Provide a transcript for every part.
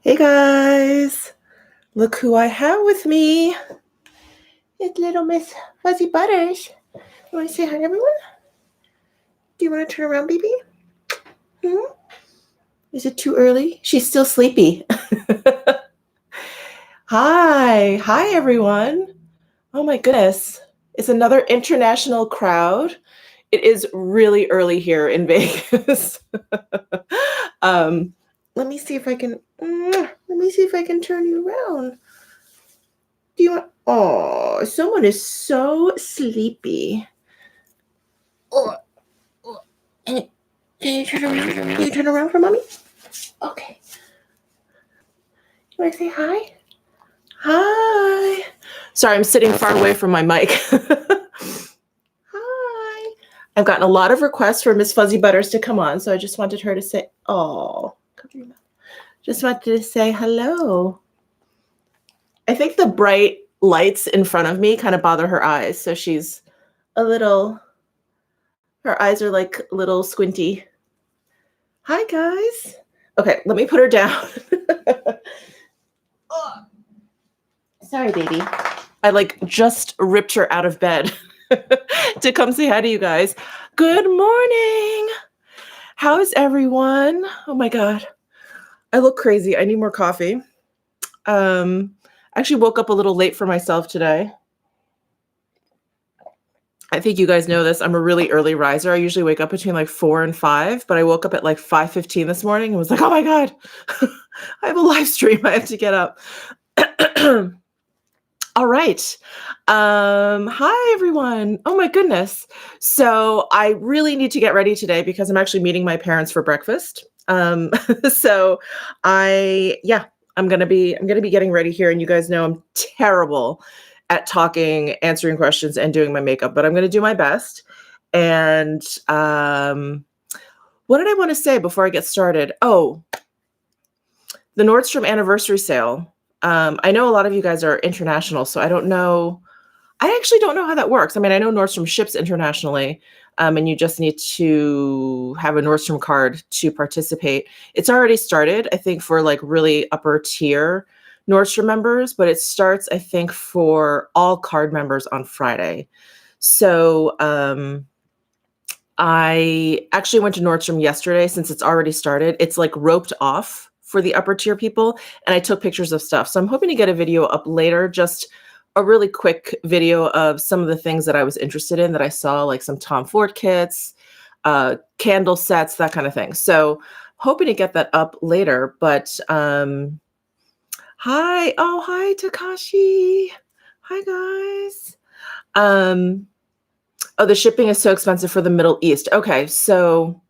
Hey guys, look who I have with me. It's little Miss Fuzzy Butters. You want to say hi to everyone? Do you want to turn around, baby? Is it too early? She's still sleepy. Hi everyone. Oh my goodness, it's another international crowd. It is really early here in Vegas. Let me see if I can. Let me see if I can turn you around. Do you want? Oh, someone is so sleepy. Can you turn around? Can you turn around for mommy? Okay. You want to say hi? Hi. Sorry, I'm sitting far away from my mic. Hi. I've gotten a lot of requests for Miss Fuzzy Butters to come on, so I just wanted her to say, oh, cover your mouth. Just wanted to say hello. I think the bright lights in front of me kind of bother her eyes, so she's a little, her eyes are like a little squinty. Hi, guys. Okay, let me put her down. Oh. Sorry, baby. I like just ripped her out of bed to come say hi to you guys. Good morning. How is everyone? Oh my God. I look crazy. I need more coffee. I actually woke up a little late for myself today. I think you guys know this. I'm a really early riser. I usually wake up between like 4 and 5, but I woke up at like 5:15 this morning and was like, oh my God, I have a live stream. I have to get up. All right. Hi, everyone. Oh my goodness. So I really need to get ready today because I'm actually meeting my parents for breakfast. So I'm gonna be getting ready here, and you guys know I'm terrible at talking, answering questions, and doing my makeup, but I'm gonna do my best. And what did I want to say before I get started? Oh, the Nordstrom anniversary sale. I know a lot of you guys are international, so I don't know. I actually don't know how that works. I mean, I know Nordstrom ships internationally, and you just need to have a Nordstrom card to participate. It's already started, I think, for like really upper tier Nordstrom members, but it starts, I think, for all card members on Friday. So I actually went to Nordstrom yesterday since it's already started. It's like roped off for the upper tier people, and I took pictures of stuff. So I'm hoping to get a video up later, just a really quick video of some of the things that I was interested in that I saw, like some Tom Ford kits, candle sets, that kind of thing. So hoping to get that up later, but hi. Oh, hi, Takashi. Hi, guys. Oh, the shipping is so expensive for the Middle East. Okay, so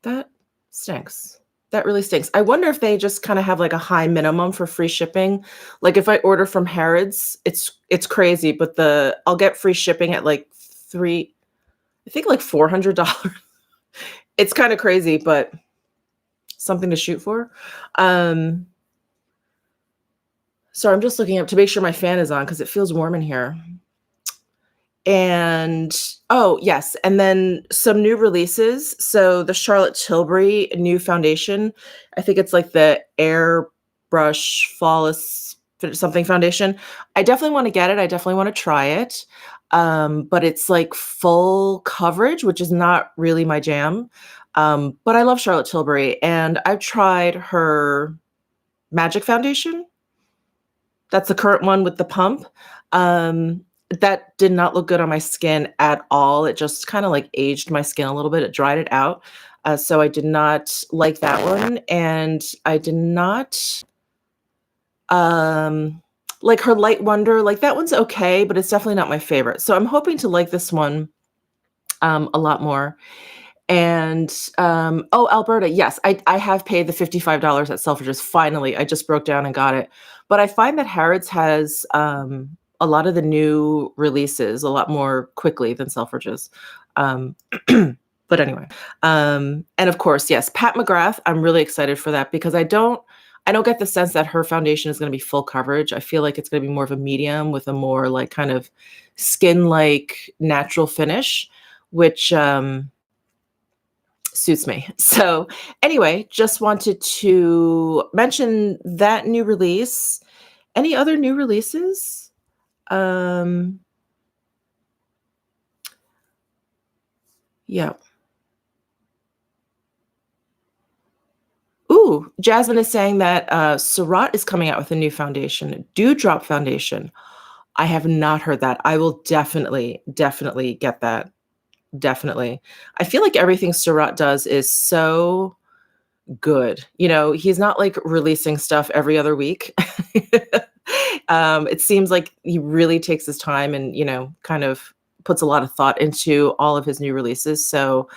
that stinks. That really stinks. I wonder if they just kind of have like a high minimum for free shipping. Like if I order from Harrods, it's crazy, but I'll get free shipping at like I think like $400. It's kind of crazy, but something to shoot for. So I'm just looking up to make sure my fan is on because it feels warm in here. And oh yes, and then some new releases. So the Charlotte Tilbury new foundation, I think it's like the Airbrush Flawless something foundation. I definitely want to get it. I definitely want to try it. But it's like full coverage, which is not really my jam. But I love Charlotte Tilbury, and I've tried her Magic Foundation. That's the current one with the pump. That did not look good on my skin at all. It just kind of like aged my skin a little bit. It dried it out. So I did not like that one. And I did not like her Light Wonder. Like that one's okay, but it's definitely not my favorite. So I'm hoping to like this one a lot more. And oh, Alberta, yes, I have paid the $55 at Selfridges. Finally, I just broke down and got it. But I find that Harrods has a lot of the new releases a lot more quickly than Selfridges. But anyway, and of course, yes, Pat McGrath. I'm really excited for that because I don't get the sense that her foundation is going to be full coverage. I feel like it's going to be more of a medium with a more like kind of skin-like natural finish, which suits me. So anyway, just wanted to mention that new release. Any other new releases? Yeah. Ooh, Jasmine is saying that Surratt is coming out with a new foundation, Dewdrop foundation. I have not heard that. I will definitely get that. Definitely. I feel like everything Surratt does is so good. You know, he's not like releasing stuff every other week. It seems like he really takes his time and, you know, kind of puts a lot of thought into all of his new releases. So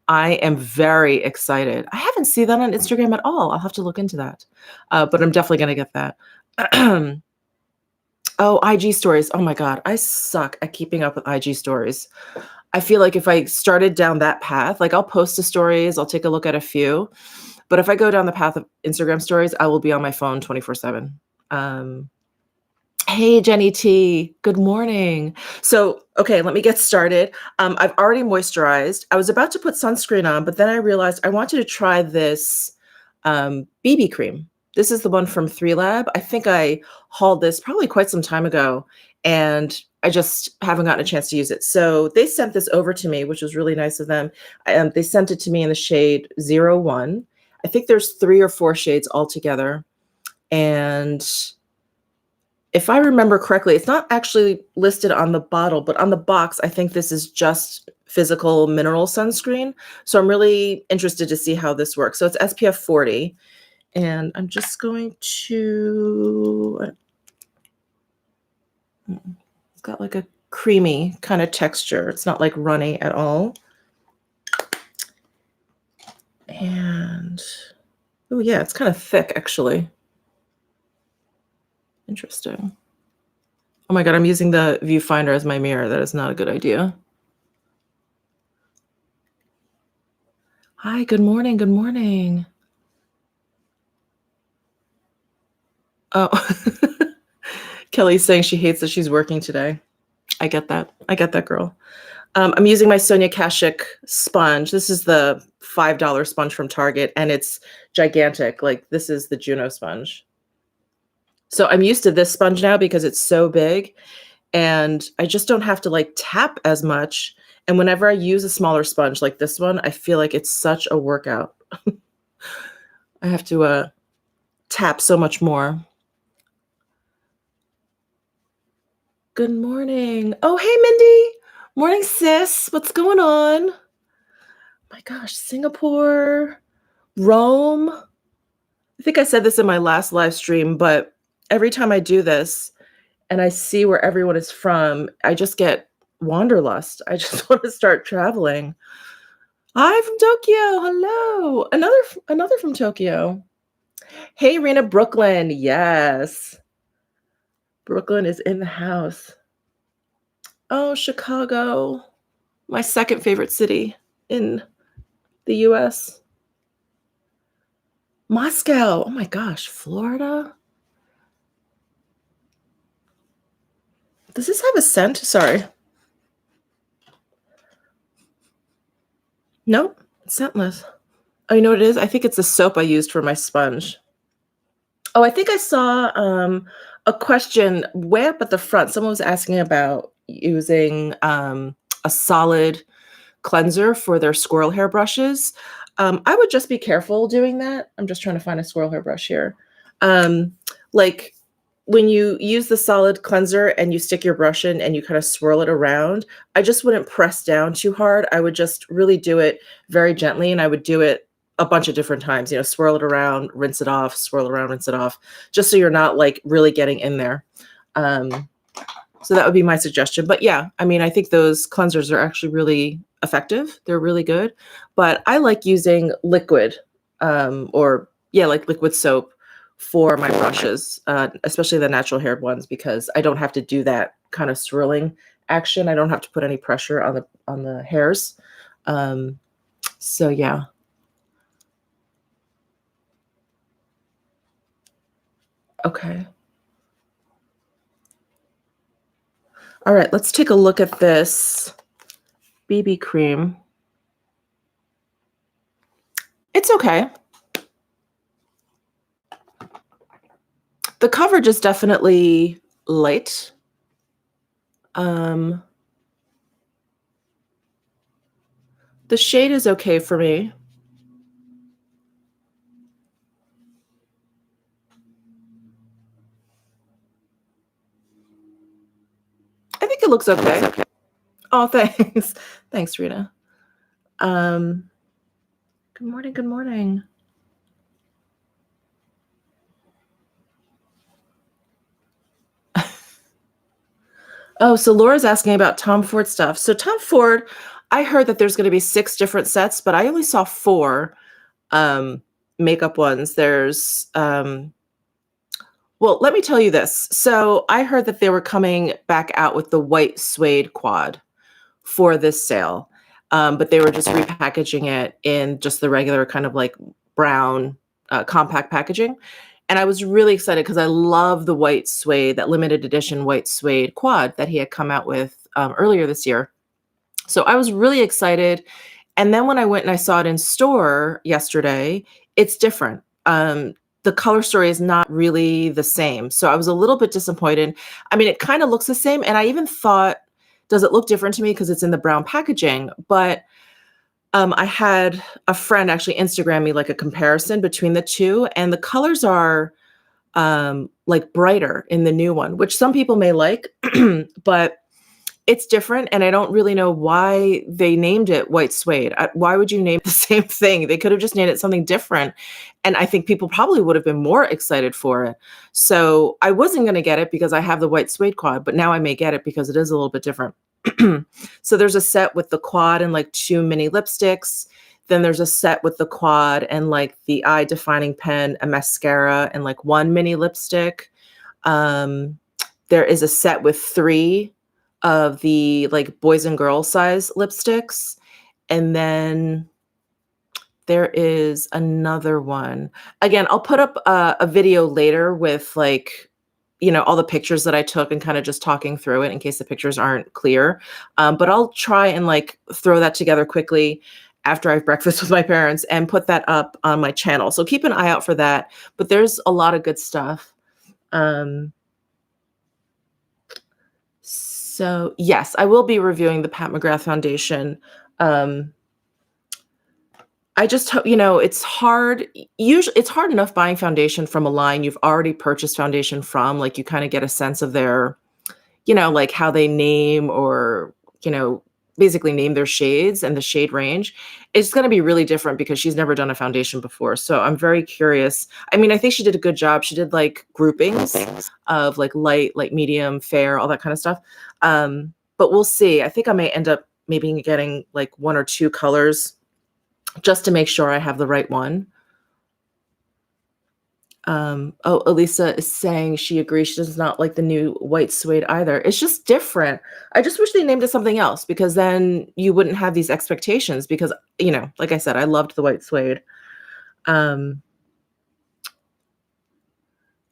I am very excited. I haven't seen that on Instagram at all. I'll have to look into that. But I'm definitely going to get that. Oh, IG stories. Oh my God. I suck at keeping up with IG stories. I feel like if I started down that path, like I'll post the stories, I'll take a look at a few. But if I go down the path of Instagram stories, I will be on my phone 24/7. Hey, Jenny T. Good morning. So, okay, let me get started. I've already moisturized. I was about to put sunscreen on, but then I realized I wanted to try this BB cream. This is the one from 3Lab. I think I hauled this probably quite some time ago, and I just haven't gotten a chance to use it. So they sent this over to me, which was really nice of them. They sent it to me in the shade 01. I think there's 3 or 4 shades altogether. And if I remember correctly, it's not actually listed on the bottle, but on the box, I think this is just physical mineral sunscreen. So I'm really interested to see how this works. So it's SPF 40. And I'm just going to, it's got like a creamy kind of texture. It's not like runny at all. And, oh yeah, it's kind of thick actually. Interesting. Oh my God, I'm using the viewfinder as my mirror. That is not a good idea. Hi, good morning. Good morning. Oh, Kelly's saying she hates that she's working today. I get that. I get that, girl. I'm using my Sonia Kashuk sponge. This is the $5 sponge from Target, and it's gigantic. Like, this is the Juno sponge. So I'm used to this sponge now because it's so big, and I just don't have to like tap as much. And whenever I use a smaller sponge like this one, I feel like it's such a workout. I have to tap so much more. Good morning. Oh, hey, Mindy. Morning, sis. What's going on? My gosh, Singapore, Rome. I think I said this in my last live stream, but every time I do this and I see where everyone is from, I just get wanderlust. I just want to start traveling. Hi from Tokyo. Hello. Another from Tokyo. Hey, Rena, Brooklyn. Yes. Brooklyn is in the house. Oh, Chicago. My second favorite city in the US. Moscow. Oh my gosh, Florida. Does this have a scent? Sorry. Nope, it's scentless. Oh, you know what it is? I think it's the soap I used for my sponge. Oh, I think I saw a question way up at the front. Someone was asking about using a solid cleanser for their squirrel hair brushes. I would just be careful doing that. I'm just trying to find a squirrel hair brush here. Like when you use the solid cleanser and you stick your brush in and you kind of swirl it around, I just wouldn't press down too hard. I would just really do it very gently, and I would do it a bunch of different times, you know, swirl it around, rinse it off, swirl it around, rinse it off, just so you're not like really getting in there. So that would be my suggestion. But yeah, I mean, I think those cleansers are actually really effective. They're really good. But I like using liquid like liquid soap for my brushes, especially the natural haired ones, because I don't have to do that kind of swirling action. I don't have to put any pressure on the hairs. So yeah. Okay. All right, let's take a look at this BB cream. It's okay. The coverage is definitely light. Um, the shade is okay for me. I think it looks okay. Oh, thanks. Thanks, Rita. Good morning, good morning. Oh, so Laura's asking about Tom Ford stuff. So Tom Ford, I heard that there's going to be 6 different sets, but I only saw 4 makeup ones. There's well, let me tell you this. So I heard that they were coming back out with the white suede quad for this sale. But they were just repackaging it in just the regular kind of like brown compact packaging. And I was really excited because I love the white suede, that limited edition white suede quad that he had come out with earlier this year. So I was really excited. And then when I went and I saw it in store yesterday, it's different. The color story is not really the same. So I was a little bit disappointed. I mean, it kind of looks the same. And I even thought, does it look different to me because it's in the brown packaging? But I had a friend actually Instagram me like a comparison between the two, and the colors are like brighter in the new one, which some people may like, but it's different, and I don't really know why they named it white suede. Why would you name the same thing? They could have just named it something different, and I think people probably would have been more excited for it. So I wasn't going to get it because I have the white suede quad, but now I may get it because it is a little bit different. So there's a set with the quad and like 2 mini lipsticks. Then there's a set with the quad and like the eye defining pen, a mascara, and like 1 mini lipstick. Um, there is a set with 3 of the like boys and girls size lipsticks. And then there is another one. Again, I'll put up a video later with like, you know, all the pictures that I took and kind of just talking through it in case the pictures aren't clear. But I'll try and like throw that together quickly after I have breakfast with my parents and put that up on my channel. So keep an eye out for that. But there's a lot of good stuff. So yes, I will be reviewing the Pat McGrath Foundation. Um, I just hope, you know, it's hard. Usually, it's hard enough buying foundation from a line you've already purchased foundation from. Like you kind of get a sense of their, you know, like how they name or, you know, basically name their shades and the shade range. It's going to be really different because she's never done a foundation before. So I'm very curious. I mean, I think she did a good job. She did like groupings of like light, like medium, fair, all that kind of stuff. But we'll see. I think I may end up maybe getting like 1 or 2 colors just to make sure I have the right one. Oh, Elisa is saying she agrees. She does not like the new white suede either. It's just different. I just wish they named it something else because then you wouldn't have these expectations because, you know, like I said, I loved the white suede. Oh,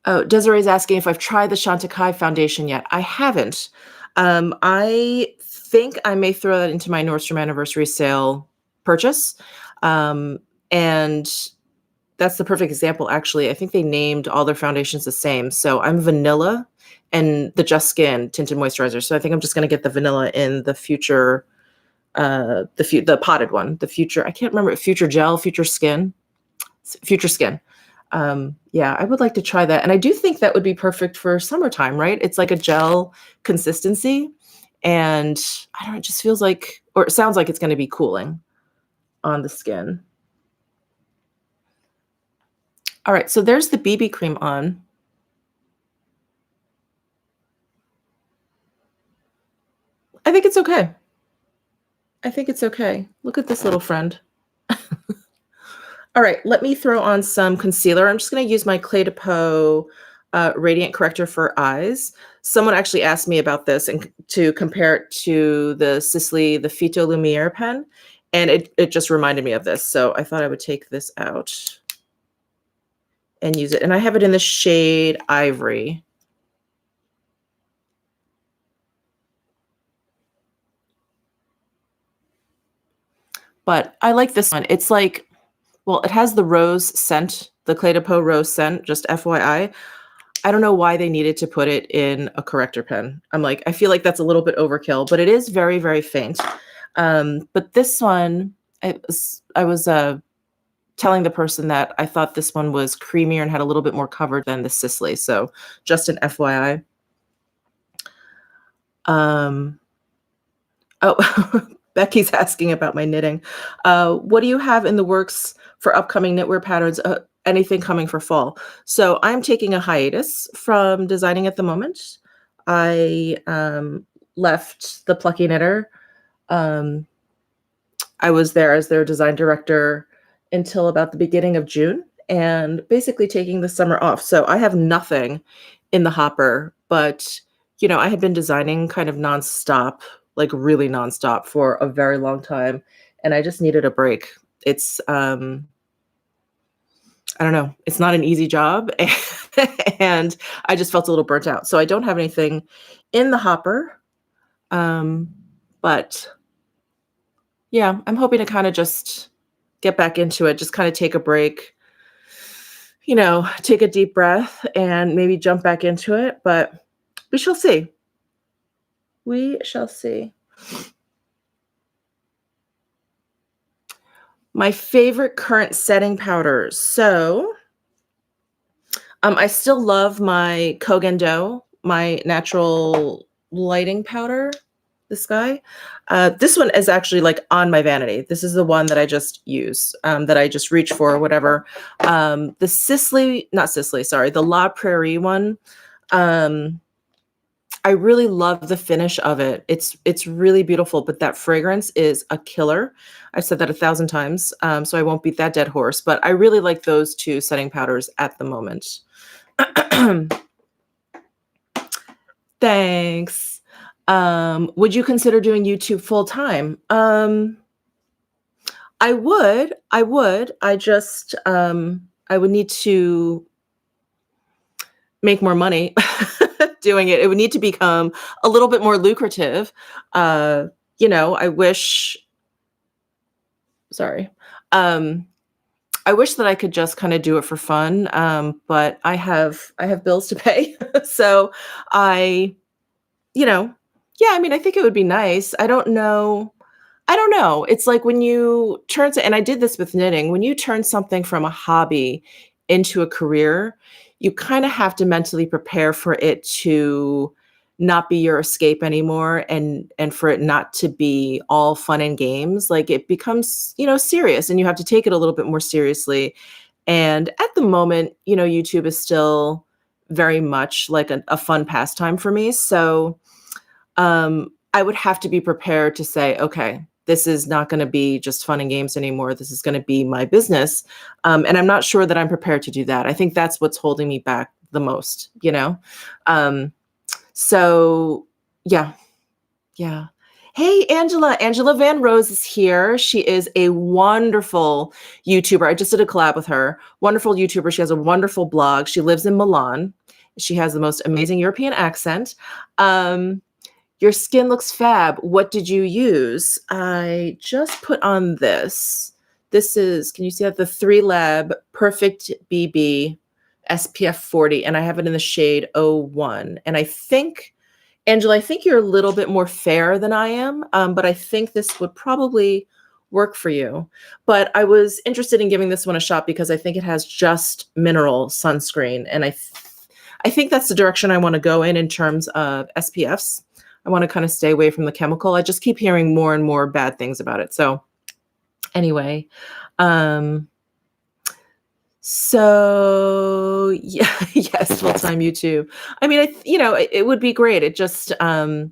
Desiree's asking if I've tried the Chantecaille foundation yet. I haven't. I think I may throw that into my Nordstrom anniversary sale purchase. And that's the perfect example, actually. I think they named all their foundations the same. So I'm vanilla and the Just Skin tinted moisturizer. So I think I'm just going to get the vanilla in the future, the potted one, the future. I can't remember future gel, future skin, future skin. Yeah, I would like to try that. And I do think that would be perfect for summertime, right? It's like a gel consistency. And I don't know, it just feels like, or it sounds like it's going to be cooling on the skin. All right, so there's the BB cream on. I think it's okay. I think it's okay. Look at this little friend. All right, let me throw on some concealer. I'm just going to use my Clé de Peau Radiant Corrector for Eyes. Someone actually asked me about this and to compare it to the Sisley, the Fito Lumiere pen, and it just reminded me of this. So I thought I would take this out and use it. And I have it in the shade Ivory. But I like this one. It's like Well, it has the rose scent, the Clé de Peau rose scent, just FYI. I don't know why they needed to put it in a corrector pen. I'm like, I feel like that's a little bit overkill, but it is very, very faint. But this one, I was telling the person that I thought this one was creamier and had a little bit more cover than the Sisley. So just an FYI. Oh, Becky's asking about my knitting. What do you have in the works for upcoming knitwear patterns? Anything coming for fall? So I'm taking a hiatus from designing at the moment. I left the Plucky Knitter. I was there as their design director until about the beginning of June, and basically taking the summer off. So I have nothing in the hopper, but I had been designing kind of nonstop, like really nonstop for a very long time, and I just needed a break. It's I don't know, it's not an easy job, and I just felt a little burnt out. So I don't have anything in the hopper, but yeah, I'm hoping to kind of just get back into it, just kind of take a break, take a deep breath and maybe jump back into it, but we shall see. We shall see. My favorite current setting powders. So I still love my Kogan Dough, my natural lighting powder, this guy. This one is actually like on my vanity. This is the one that I just use, that I just reach for or whatever. The Sisley, not Sisley, sorry, the La Prairie one. I really love the finish of it. It's really beautiful, but that fragrance is a killer. I've said that 1,000 times, so I won't beat that dead horse. But I really like those two setting powders at the moment. Thanks. Would you consider doing YouTube full time? I would. I just I would need to make more money doing it. It would need to become a little bit more lucrative. I wish, sorry. I wish that I could just kind of do it for fun. But I have bills to pay. So yeah, I mean, I think it would be nice. I don't know. It's like when you turn to, and I did this with knitting, when you turn something from a hobby into a career, you kind of have to mentally prepare for it to not be your escape anymore, and for it not to be all fun and games. Like it becomes, serious, and you have to take it a little bit more seriously. And at the moment, YouTube is still very much like a fun pastime for me. So I would have to be prepared to say, okay, this is not going to be just fun and games anymore. This is going to be my business. And I'm not sure that I'm prepared to do that. I think that's what's holding me back the most, So yeah. Hey, Angela Van Rose is here. She is a wonderful YouTuber. I just did a collab with her. Wonderful YouTuber. She has a wonderful blog. She lives in Milan. She has the most amazing European accent. Your skin looks fab. What did you use? I just put on this. This is, can you see that? The 3Lab Perfect BB SPF 40, and I have it in the shade 01. And I think, Angela, I think you're a little bit more fair than I am, but I think this would probably work for you. But I was interested in giving this one a shot because I think it has just mineral sunscreen, and I think that's the direction I want to go in terms of SPFs. I want to kind of stay away from the chemical. I just keep hearing more and more bad things about it. So anyway, so yeah, yes, full-time YouTube. I mean, it would be great. It just, it'd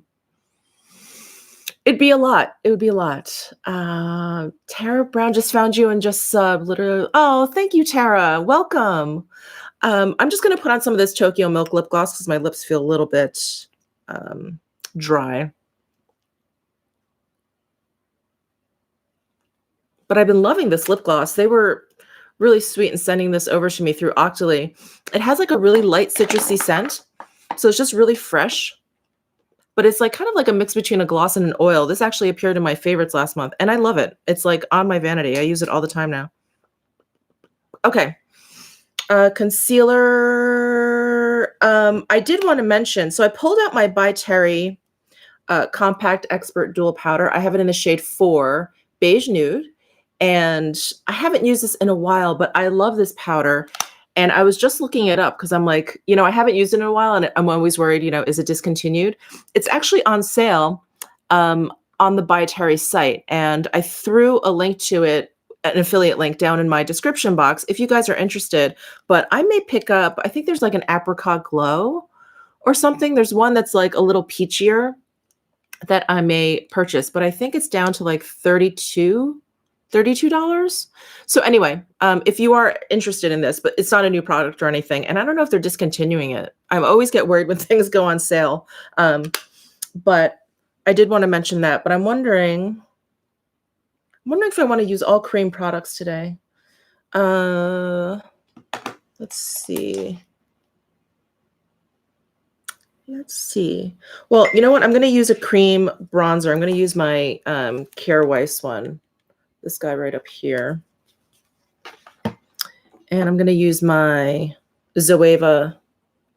be a lot. It would be a lot. Tara Brown just found you and just literally, oh, thank you, Tara. Welcome. I'm just going to put on some of this Tokyo Milk lip gloss because my lips feel a little bit dry. But I've been loving this lip gloss. They were really sweet in sending this over to me through Octoly. It has like a really light citrusy scent. So it's just really fresh. But it's like kind of like a mix between a gloss and an oil. This actually appeared in my favorites last month, and I love it. It's like on my vanity. I use it all the time now. Okay. Concealer. I did want to mention, so I pulled out my By Terry Compact Expert Dual Powder. I have it in the shade 4, Beige Nude. And I haven't used this in a while, but I love this powder. And I was just looking it up because I'm like, I haven't used it in a while, and I'm always worried, is it discontinued? It's actually on sale on the By Terry site. And I threw a link to it, an affiliate link, down in my description box if you guys are interested. But I may pick up, I think there's like an apricot glow or something. There's one that's like a little peachier that I may purchase, but I think it's down to like $32. So anyway, if you are interested in this, but it's not a new product or anything, and I don't know if they're discontinuing it. I always get worried when things go on sale. But I did want to mention that, but I'm wondering if I want to use all cream products today. Let's see. Let's see. Well, you know what? I'm going to use a cream bronzer. I'm going to use my Kjaer Weis one. This guy right up here. And I'm going to use my Zoeva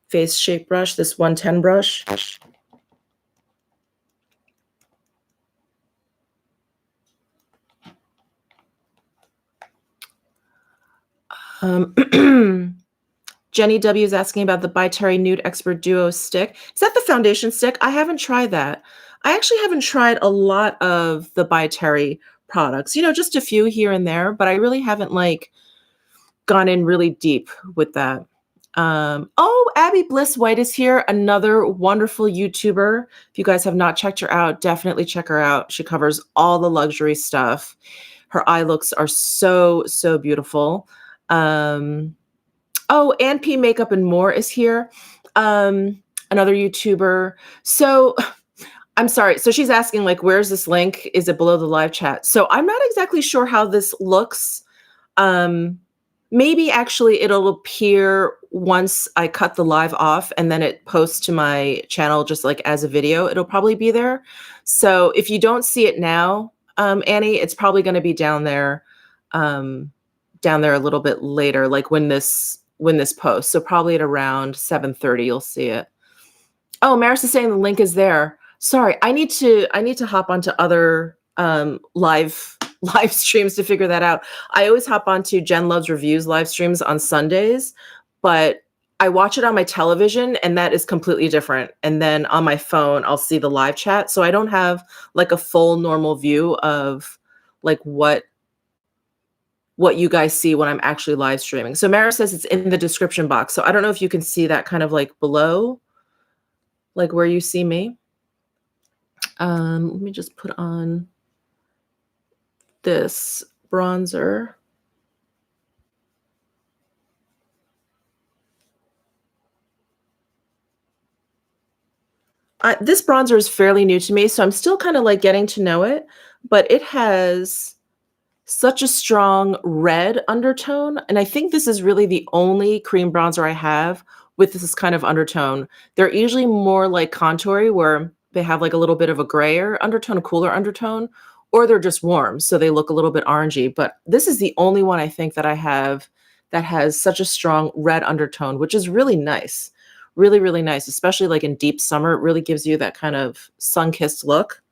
face shape brush, this 110 brush. Jenny W is asking about the By Terry Nude Expert Duo stick. Is that the foundation stick? I haven't tried that. I actually haven't tried a lot of the By Terry products, just a few here and there, but I really haven't gone in really deep with that. Oh, Abby Bliss White is here, another wonderful YouTuber. If you guys have not checked her out, definitely check her out. She covers all the luxury stuff. Her eye looks are so, so beautiful. Oh, Ann P Makeup and More is here. Another YouTuber. So I'm sorry. So she's asking, where's this link? Is it below the live chat? So I'm not exactly sure how this looks. Maybe actually it'll appear once I cut the live off and then it posts to my channel just as a video. It'll probably be there. So if you don't see it now, Annie, it's probably going to be down there a little bit later, when this posts. So probably at around 7:30, you'll see it. Oh, Maris is saying the link is there. Sorry, I need to hop onto other live streams to figure that out. I always hop onto Jen Loves Reviews live streams on Sundays, but I watch it on my television and that is completely different. And then on my phone, I'll see the live chat. So I don't have a full normal view of what you guys see when I'm actually live streaming. So Mara says it's in the description box. So I don't know if you can see that kind of below, where you see me. Let me just put on this bronzer. This bronzer is fairly new to me, so I'm still kind of getting to know it, but it has such a strong red undertone. And I think this is really the only cream bronzer I have with this kind of undertone. They're usually more contoury, where they have a little bit of a grayer undertone, a cooler undertone, or they're just warm, so they look a little bit orangey. But this is the only one I think that I have that has such a strong red undertone, which is really nice. Really, really nice, especially in deep summer. It really gives you that kind of sun-kissed look.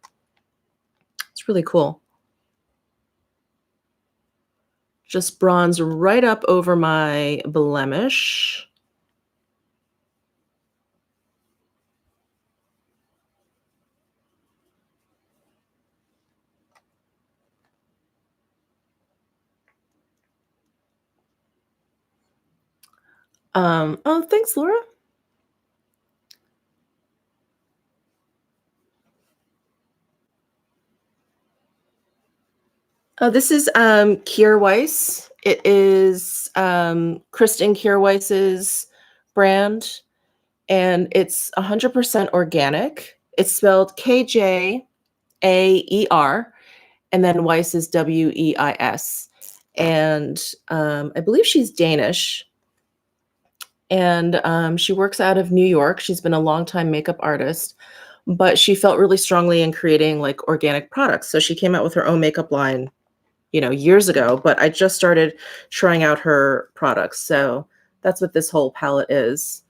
It's really cool. Just bronze right up over my blemish. Oh, thanks, Laura. Oh, this is Kjaer Weis. It is Kristen Kjaer Weis's brand, and it's 100% organic. It's spelled Kjaer, and then Weiss is Weis. And I believe she's Danish. And she works out of New York. She's been a longtime makeup artist, but she felt really strongly in creating organic products. So she came out with her own makeup line you know, years ago, but I just started trying out her products. So that's what this whole palette is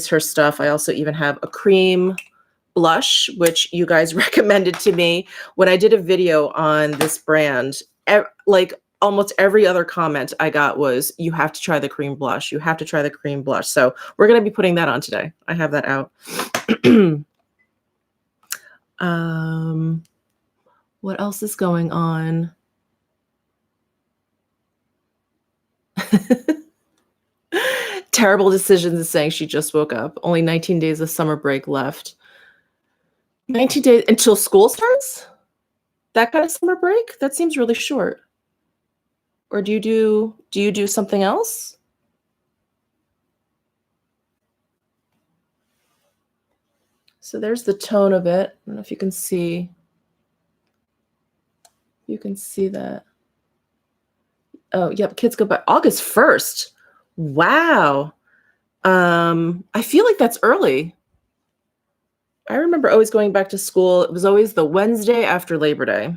her stuff. I also even have a cream blush, which you guys recommended to me when I did a video on this brand. Like almost every other comment I got was, you have to try the cream blush. You have to try the cream blush. So we're going to be putting that on today. I have that out. What else is going on? Terrible Decisions is saying she just woke up. Only 19 days of summer break left. 19 days until school starts? That kind of summer break? That seems really short. Or do you do something else? So there's the tone of it. I don't know if you can see. You can see that. Oh, yep, kids go back August 1st. Wow. I feel like that's early. I remember always going back to school. It was always the Wednesday after Labor Day.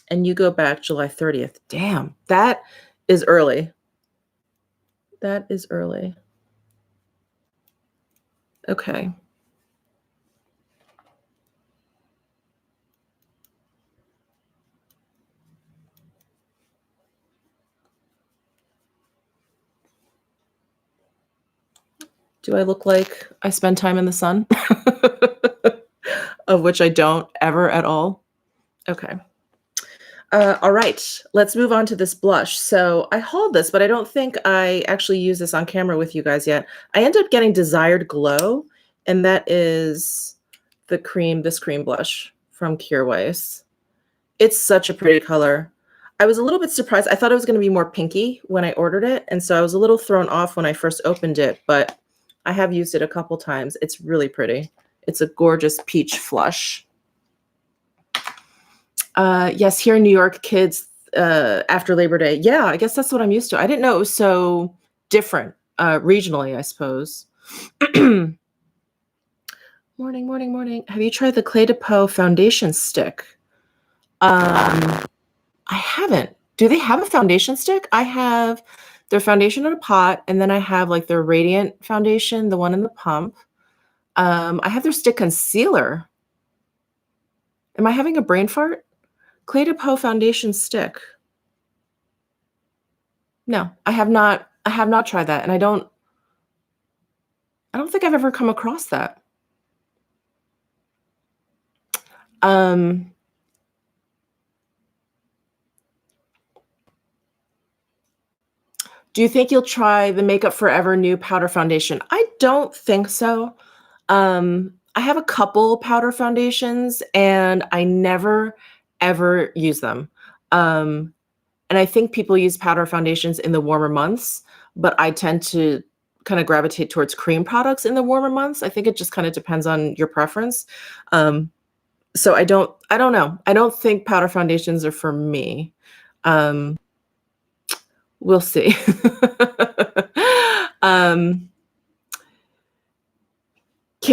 And you go back July 30th. Damn, that is early. That is early. Okay. Do I look like I spend time in the sun? Of which I don't ever at all. Okay. All right, let's move on to this blush. So I hauled this, but I don't think I actually use this on camera with you guys yet. I ended up getting Desired Glow, and that is this cream blush from Kjaerweis. It's such a pretty color. I was a little bit surprised. I thought it was going to be more pinky when I ordered it, and so I was a little thrown off when I first opened it, but I have used it a couple times. It's really pretty. It's a gorgeous peach flush. Yes, here in New York, kids after Labor Day. Yeah, I guess that's what I'm used to. I didn't know it was so different regionally, I suppose. Morning, morning, morning. Have you tried the Clé de Peau foundation stick? I haven't. Do they have a foundation stick? I have their foundation in a pot, and then I have like their Radiant foundation, the one in the pump. I have their stick concealer. Am I having a brain fart? Clé de Peau foundation stick. No, I have not tried that, and I don't think I've ever come across that. Do you think you'll try the Makeup Forever new powder foundation? I don't think so. I have a couple powder foundations, and I never, ever use them. And I think people use powder foundations in the warmer months, but I tend to kind of gravitate towards cream products in the warmer months. I think it just kind of depends on your preference. So I don't know. I don't think powder foundations are for me. We'll see. Can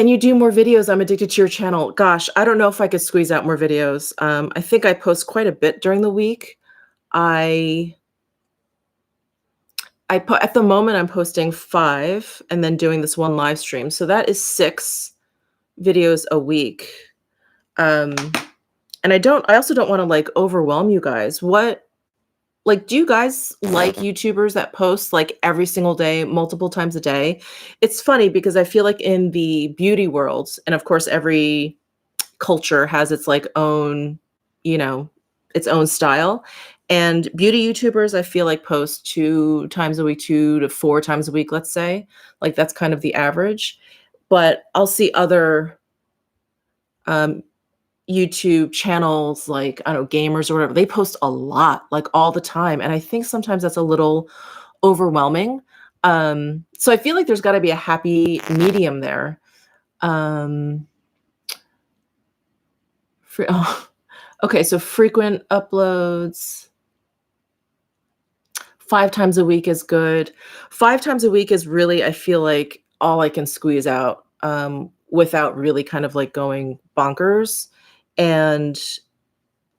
you do more videos? I'm addicted to your channel. Gosh, I don't know if I could squeeze out more videos. I think I post quite a bit during the week. At the moment I'm posting 5 and then doing this one live stream. So that is 6 videos a week. And I also don't want to like overwhelm you guys. Do you guys like YouTubers that post like every single day, multiple times a day? It's funny because I feel like in the beauty world, and of course every culture has its like own, its own style. And beauty YouTubers, I feel like post 2 times a week, 2 to 4 times a week, let's say. Like that's kind of the average. But I'll see other YouTube channels like, I don't know, gamers or whatever. They post a lot, like all the time. And I think sometimes that's a little overwhelming. So I feel like there's got to be a happy medium there. Okay, so frequent uploads. 5 times a week is good. 5 times a week is really, I feel like, all I can squeeze out without really kind of like going bonkers. And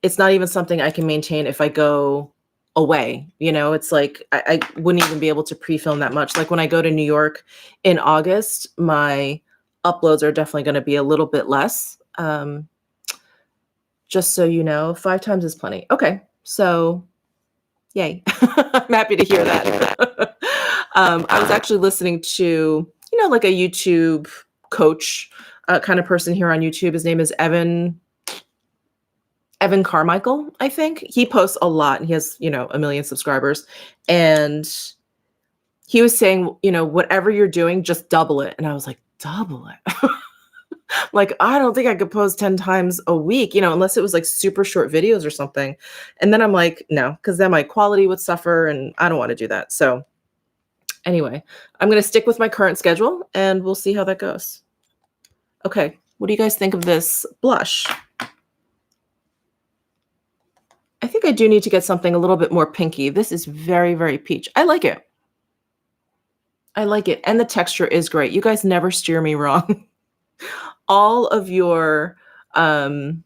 it's not even something I can maintain if I go away. You know, it's like I wouldn't even be able to pre-film that much. Like when I go to New York in August, my uploads are definitely going to be a little bit less. Just so you know, 5 times is plenty. Okay, so yay. I'm happy to hear that. I was actually listening to, you know, like a YouTube coach kind of person here on YouTube. His name is Evan Carmichael, I think. He posts a lot and he has, you know, 1 million subscribers. And he was saying, you know, whatever you're doing, just double it. And I was like, double it? Like, I don't think I could post 10 times a week, you know, unless it was like super short videos or something. And then I'm like, no, because then my quality would suffer and I don't want to do that. So anyway, I'm going to stick with my current schedule and we'll see how that goes. Okay, what do you guys think of this blush? I think I do need to get something a little bit more pinky. This is very, very peach. I like it. I like it. And the texture is great. You guys never steer me wrong. All of your and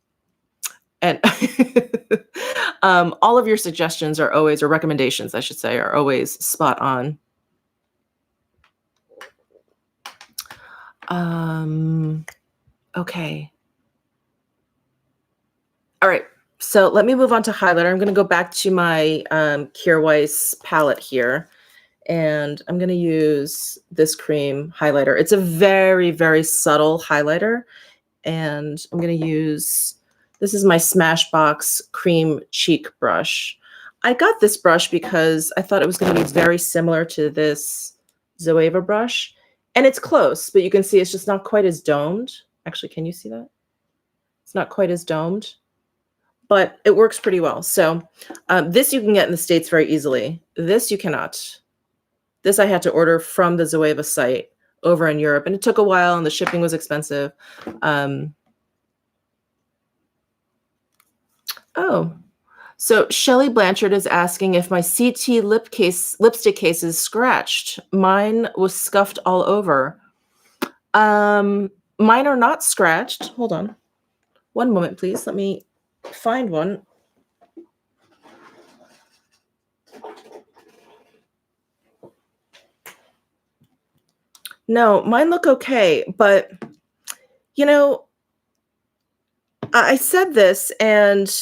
all of your suggestions are always, or recommendations, I should say, are always spot on. Okay. All right. So let me move on to highlighter. I'm going to go back to my Kjaer Weis palette here. And I'm going to use this cream highlighter. It's a very, very subtle highlighter. And I'm going to use, this is my Smashbox cream cheek brush. I got this brush because I thought it was going to be very similar to this Zoeva brush. And it's close, but you can see it's just not quite as domed. Actually, can you see that? It's not quite as domed, but it works pretty well. So this you can get in the States very easily. This you cannot. This I had to order from the Zoeva site over in Europe, and it took a while, and the shipping was expensive. Oh, so Shelly Blanchard is asking if my CT lipstick case is scratched. Mine was scuffed all over. Mine are not scratched. Hold on. One moment, please. Let me find one. No, mine look okay, but you know, I said this and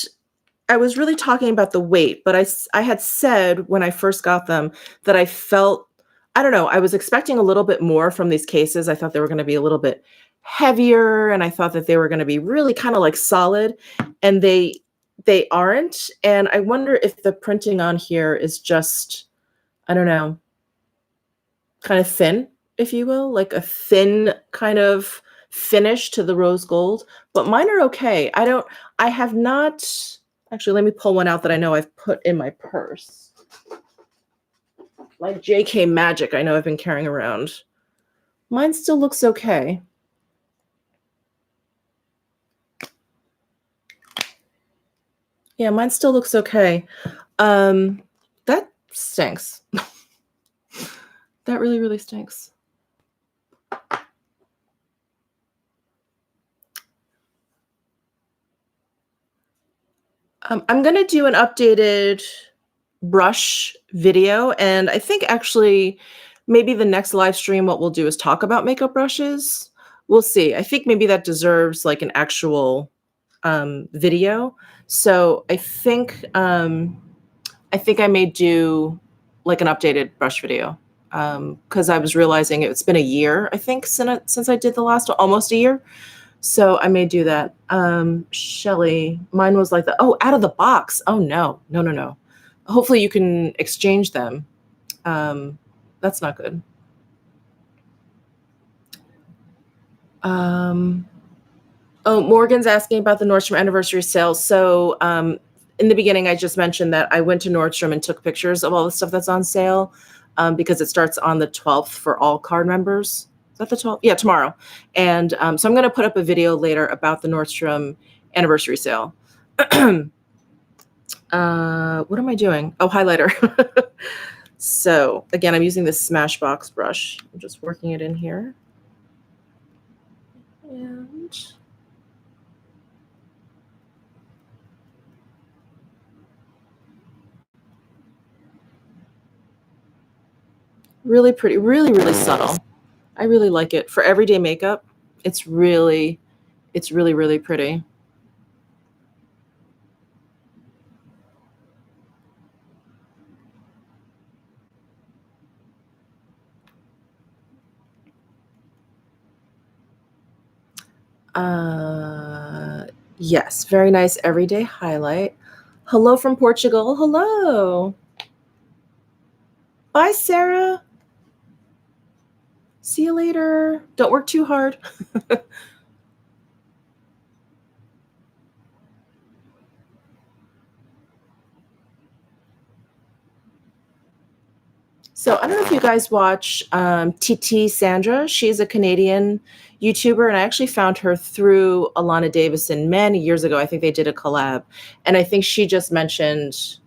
I was really talking about the weight, but I had said when I first got them that I felt, I don't know, I was expecting a little bit more from these cases. I thought they were going to be a little bit heavier and I thought that they were going to be really kind of like solid, and they aren't. And I wonder if the printing on here is just, I don't know, kind of thin, if you will, like a thin kind of finish to the rose gold, but mine are okay. I have not, actually, let me pull one out that I know I've put in my purse. Like JK Magic, I know I've been carrying around. Mine still looks okay. Yeah, mine still looks okay. That stinks. That really, really stinks. I'm going to do an updated brush video, and I think actually maybe the next live stream what we'll do is talk about makeup brushes. We'll see. I think maybe that deserves like an actual video. So I think I may do like an updated brush video because I was realizing it's been a year, I think, since I did the last one, almost a year. So I may do that. Shelly, mine was like oh, out of the box. Oh no. Hopefully you can exchange them. That's not good. Oh, Morgan's asking about the Nordstrom anniversary sale. So in the beginning, I just mentioned that I went to Nordstrom and took pictures of all the stuff that's on sale because it starts on the 12th for all card members. Is that the 12th? Yeah, tomorrow. And so I'm going to put up a video later about the Nordstrom anniversary sale. What am I doing? Oh, highlighter. So again, I'm using this Smashbox brush. I'm just working it in here. And Really pretty, really, really subtle. I really like it. For everyday makeup, it's really, really pretty. Uh, yes, very nice everyday highlight. Hello from Portugal. Hello. Bye, Sarah. See you later. Don't work too hard. So I don't know if you guys watch TT Sandra. She's a Canadian YouTuber, and I actually found her through Alana Davison many years ago. I think they did a collab, and I think she just mentioned.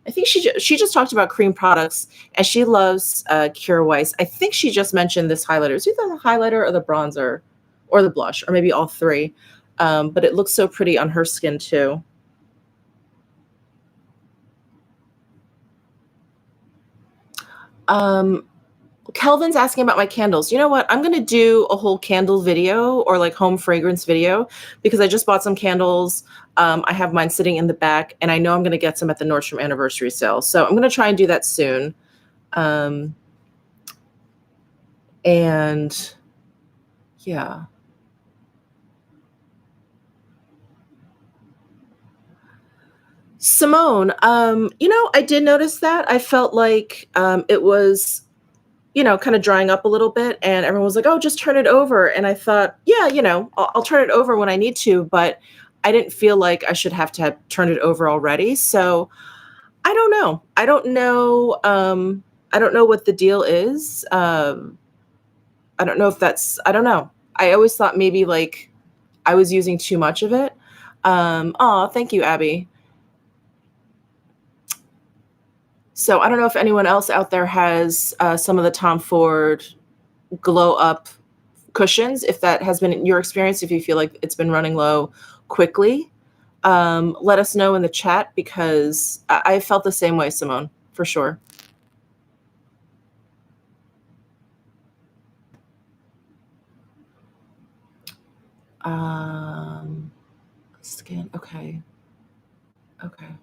I think she just talked about cream products, and she loves Kira Weiss. I think she just mentioned this highlighter. Is it the highlighter or the bronzer, or the blush, or maybe all three? But it looks so pretty on her skin too. Um, Kelvin's asking about my candles. You know what? I'm going to do a whole candle video or like home fragrance video because I just bought some candles. I have mine sitting in the back, and I know I'm going to get some at the Nordstrom anniversary sale. So I'm going to try and do that soon. And yeah. Simone, I did notice that. I felt like it was kind of drying up a little bit, and everyone was like, "Oh, just turn it over." And I thought, yeah, I'll turn it over when I need to, but I didn't feel like I should have to have turned it over already. So I don't know. I don't know. I don't know what the deal is. I don't know if that's. I don't know. I always thought maybe like I was using too much of it. Thank you, Abby. So I don't know if anyone else out there has some of the Tom Ford glow up cushions, if that has been your experience, if you feel like it's been running low quickly. Let us know in the chat because I felt the same way, Simone, for sure. Skin, okay. Okay.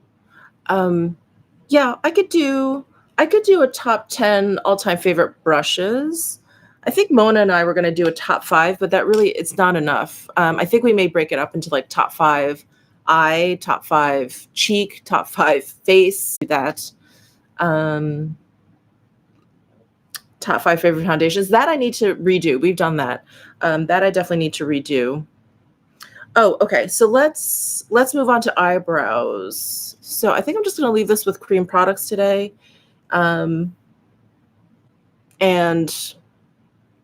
Yeah, I could do a top 10 all-time favorite brushes. I think Mona and I were going to do a top 5, but that really it's not enough. I think we may break it up into like top 5 eye, top 5 cheek, top 5 face, do that. Top 5 favorite foundations. That I need to redo. We've done that. That I definitely need to redo. Oh, okay. So let's move on to eyebrows. So I think I'm just going to leave this with cream products today, and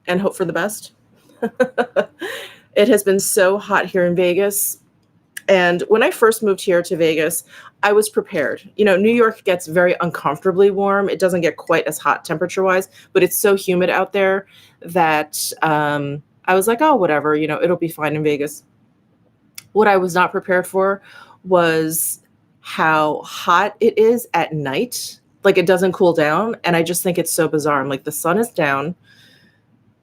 hope for the best. It has been so hot here in Vegas, and when I first moved here to Vegas, I was prepared. New York gets very uncomfortably warm. It doesn't get quite as hot temperature-wise, but it's so humid out there that I was like, oh, whatever. It'll be fine in Vegas. What I was not prepared for was how hot it is at night. Like it doesn't cool down. And I just think it's so bizarre. I'm like, the sun is down.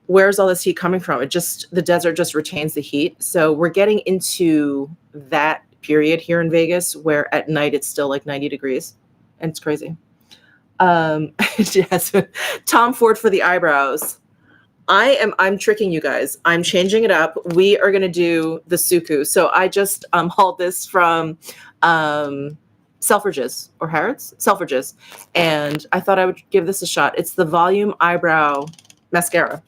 Where's all this heat coming from? The desert just retains the heat. So we're getting into that period here in Vegas where at night it's still like 90 degrees. And it's crazy. Yes. Tom Ford for the eyebrows. I'm tricking you guys. I'm changing it up. We are going to do the Suku. So I just hauled this from Selfridges or Harrods? Selfridges. And I thought I would give this a shot. It's the Volume Eyebrow Mascara.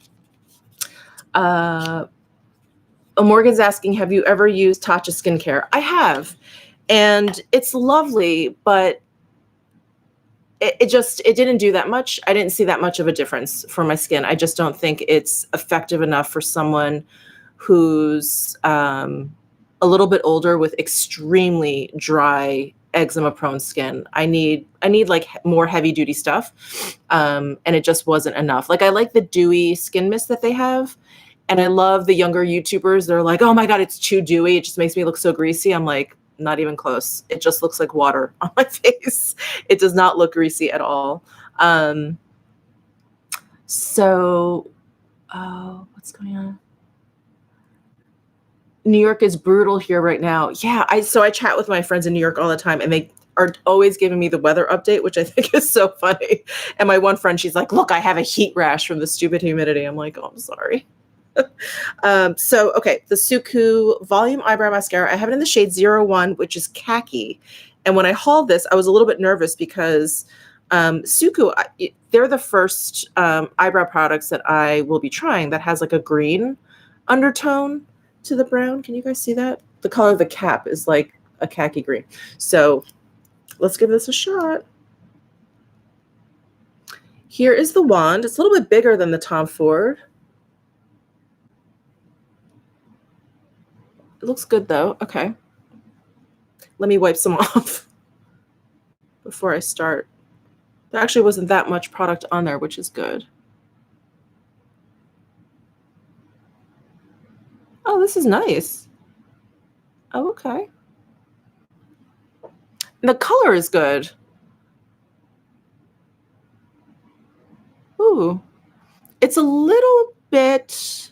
Morgan's asking, have you ever used Tatcha skincare? I have. And it's lovely, but it didn't do that much. I didn't see that much of a difference for my skin. I just don't think it's effective enough for someone who's a little bit older with extremely dry eczema prone skin. I need like more heavy duty stuff. And it just wasn't enough. Like I like the dewy skin mist that they have. And I love the younger YouTubers. They're like, oh my God, it's too dewy. It just makes me look so greasy. I'm like, not even close. It just looks like water on my face. It does not look greasy at all. So, oh, what's going on? New York is brutal here right now. Yeah, so I chat with my friends in New York all the time, and they are always giving me the weather update, which I think is so funny. And my one friend, she's like, "Look, I have a heat rash from the stupid humidity." I'm like, "Oh, I'm sorry." So, okay, the Suku Volume Eyebrow Mascara. I have it in the shade 01, which is khaki. And when I hauled this, I was a little bit nervous because Suku, they're the first eyebrow products that I will be trying that has like a green undertone to the brown. Can you guys see that? The color of the cap is like a khaki green. So let's give this a shot. Here is the wand. It's a little bit bigger than the Tom Ford. It looks good though. Okay. Let me wipe some off before I start. There actually wasn't that much product on there, which is good. Oh, this is nice. Oh, okay. And the color is good. Ooh. It's a little bit,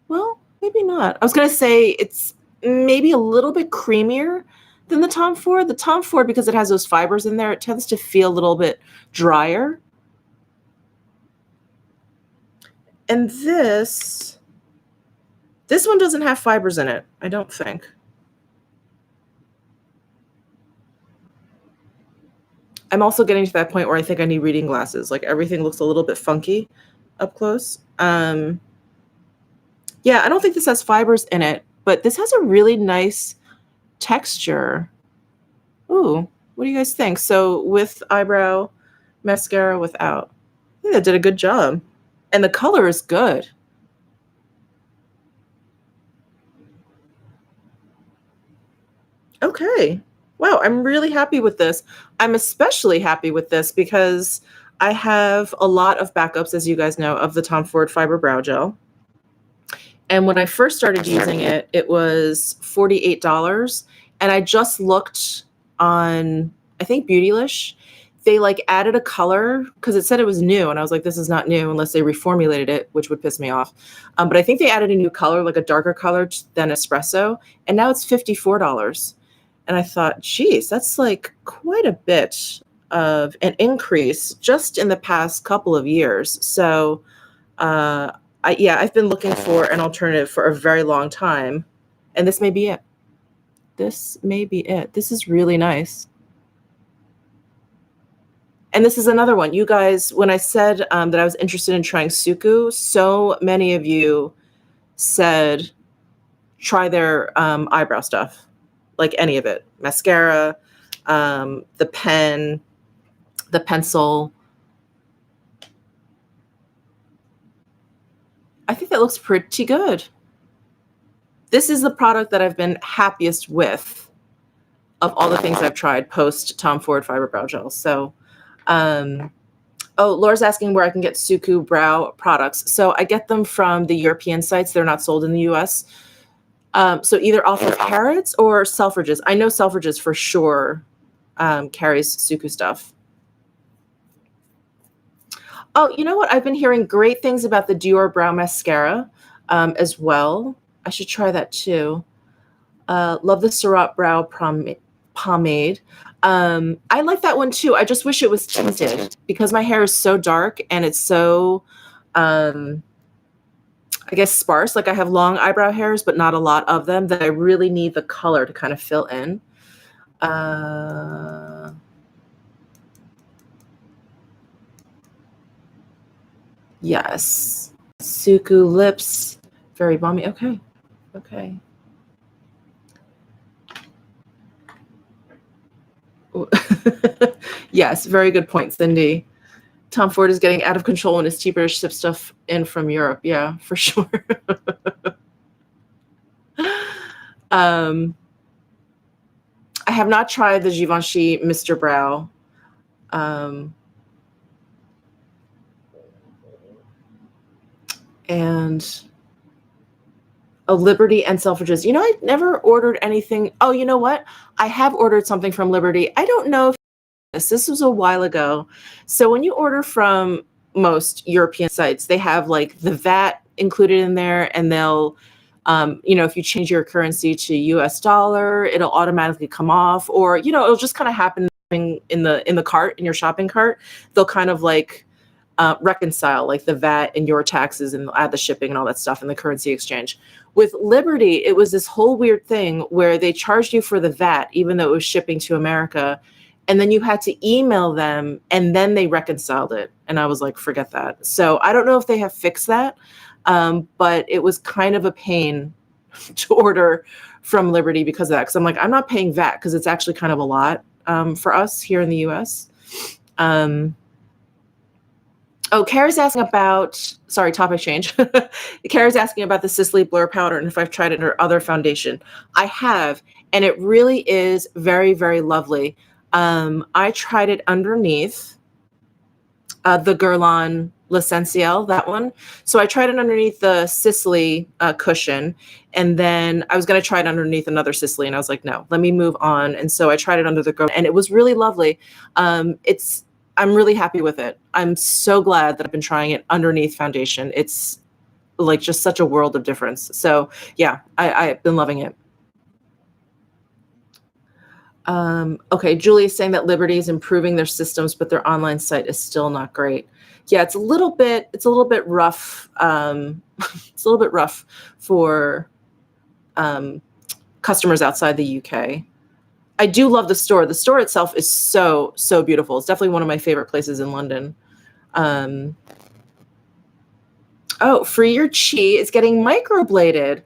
well, maybe not. I was going to say it's maybe a little bit creamier than the Tom Ford. The Tom Ford, because it has those fibers in there, it tends to feel a little bit drier. And this one doesn't have fibers in it, I don't think. I'm also getting to that point where I think I need reading glasses. Like everything looks a little bit funky up close. Yeah, I don't think this has fibers in it, but this has a really nice texture. Ooh, what do you guys think? So with eyebrow mascara, without. I think they did a good job. And the color is good. Okay. Wow, I'm really happy with this. I'm especially happy with this because I have a lot of backups, as you guys know, of the Tom Ford Fiber Brow Gel. And when I first started using it, it was $48. And I just looked on, I think, Beautylish. They like added a color because it said it was new. And I was like, this is not new unless they reformulated it, which would piss me off. But I think they added a new color, like a darker color than espresso. And now it's $54. And I thought, geez, that's like quite a bit of an increase just in the past couple of years. So, yeah, I've been looking for an alternative for a very long time. And this may be it. This may be it. This is really nice. And this is another one. You guys, when I said that I was interested in trying Suku, so many of you said, try their eyebrow stuff. Like any of it, mascara, the pen, the pencil. I think that looks pretty good. This is the product that I've been happiest with of all the things I've tried post Tom Ford Fiber Brow Gel. So, oh, Laura's asking where I can get Suku brow products. So I get them from the European sites. They're not sold in the US. So either off of Harrods or Selfridges. I know Selfridges for sure carries Suku stuff. Oh, you know what? I've been hearing great things about the Dior Brow Mascara as well. I should try that too. Love the Surat Brow Pomade. I like that one too. I just wish it was tinted because my hair is so dark and it's so... I guess sparse, like I have long eyebrow hairs, but not a lot of them, that I really need the color to kind of fill in. Yes. Suku lips, very balmy. Okay. Okay. Yes, very good point, Cindy. Tom Ford is getting out of control and it's cheaper to ship stuff in from Europe. Yeah, for sure. I have not tried the Givenchy Mr. Brow. And Liberty and Selfridges. You know, I never ordered anything. Oh, you know what? I have ordered something from Liberty. I don't know if this was a while ago. So when you order from most European sites, they have like the VAT included in there, and they'll, you know, if you change your currency to US dollar, it'll automatically come off, or, you know, it'll just kind of happen in the cart, in your shopping cart. They'll kind of like reconcile like the VAT and your taxes and add the shipping and all that stuff and the currency exchange. With Liberty, it was this whole weird thing where they charged you for the VAT, even though it was shipping to America. And then you had to email them, and then they reconciled it. And I was like, forget that. So I don't know if they have fixed that, but it was kind of a pain to order from Liberty because of that. Because I'm like, I'm not paying VAT because it's actually kind of a lot for us here in the US. Oh, Kara's asking about, sorry, topic change. Kara's asking about the Sisley Blur Powder and if I've tried it under other foundation. I have, and it really is very, very lovely. I tried it underneath the Guerlain L'Essentiel, that one. So I tried it underneath the Sisley cushion, and then I was going to try it underneath another Sisley, and I was like, no, let me move on. And so I tried it under the Guerlain, and it was really lovely. I'm really happy with it. I'm so glad that I've been trying it underneath foundation. It's like just such a world of difference. So yeah, I've been loving it. Okay, Julie is saying that Liberty is improving their systems, but their online site is still not great. Yeah, it's a little bit rough. It's a little bit rough for customers outside the UK. I do love the store. The store itself is so, so beautiful. It's definitely one of my favorite places in London. Oh, Free Your Chi is getting microbladed.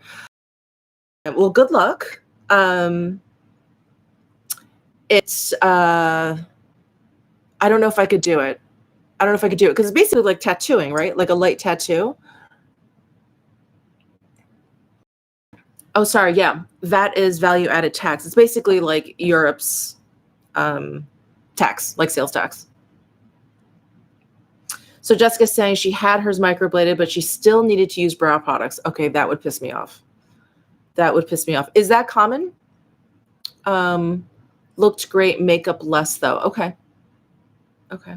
Well, good luck. It's, I don't know if I could do it. I don't know if I could do it because it's basically like tattooing, right? Like a light tattoo. Oh, sorry. Yeah, that is value added tax. It's basically like Europe's tax, like sales tax. So Jessica's saying she had hers microbladed, but she still needed to use brow products. Okay, that would piss me off. That would piss me off. Is that common? Looked great, makeup less though. Okay. Okay.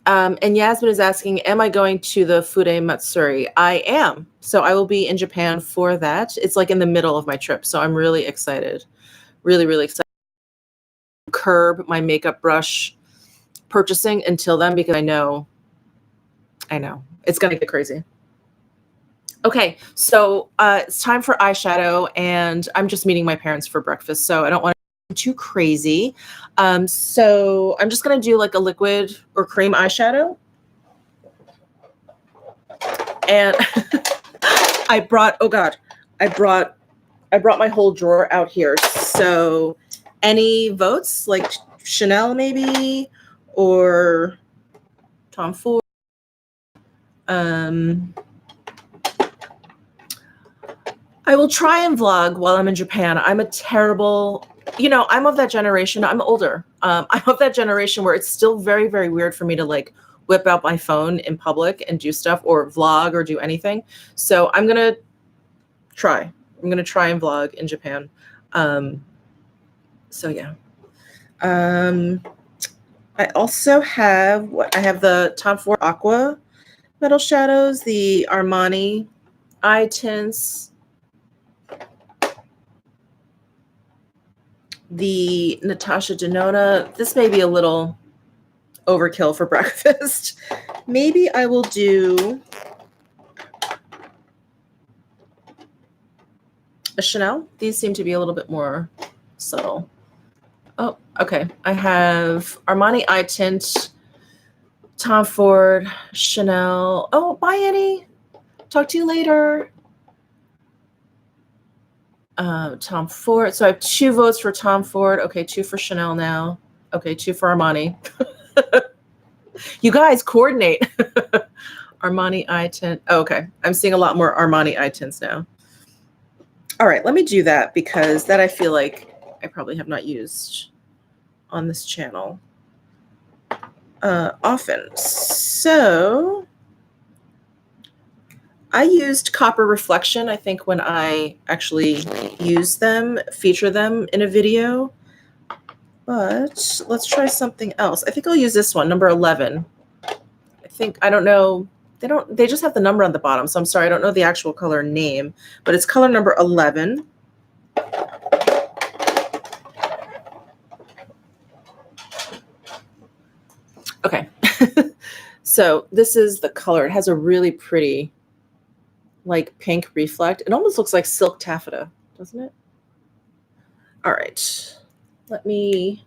And Yasmin is asking, am I going to the Fude Matsuri? I am. So I will be in Japan for that. It's like in the middle of my trip. So I'm really excited. Really, really excited. Curb my makeup brush purchasing until then because I know it's going to get crazy. Okay, so it's time for eyeshadow, and I'm just meeting my parents for breakfast, so I don't want to too crazy. So I'm just gonna do like a liquid or cream eyeshadow. And I brought, oh God, I brought my whole drawer out here. So any votes, like Chanel maybe, or Tom Ford. I will try and vlog while I'm in Japan. I'm a terrible, I'm of that generation. I'm older. I'm of that generation where it's still very, very weird for me to like whip out my phone in public and do stuff or vlog or do anything. So I'm going to try. I'm going to try and vlog in Japan. So yeah. I also have I have the Tom Ford Aqua Metal Shadows, the Armani eye tints, the Natasha Denona. This may be a little overkill for breakfast. Maybe I will do a Chanel. These seem to be a little bit more subtle. Oh, okay. I have Armani eye tint, Tom Ford, Chanel. Oh, bye, Eddie. Talk to you later. Tom Ford. So I have 2 votes for Tom Ford. Okay, 2 for Chanel now. Okay, 2 for Armani. You guys coordinate. Armani eye tint. Oh, okay. I'm seeing a lot more Armani eye tints now. All right, let me do that because that I feel like I probably have not used on this channel often. So I used Copper Reflection, I think, when I actually used them, feature them in a video. But let's try something else. I think I'll use this one, number 11. think, I don't know. They just have the number on the bottom. So I'm sorry, I don't know the actual color name, but it's color number 11. Okay. So this is the color. It has a really pretty, like, pink reflect. It almost looks like silk taffeta, doesn't it? All right. Let me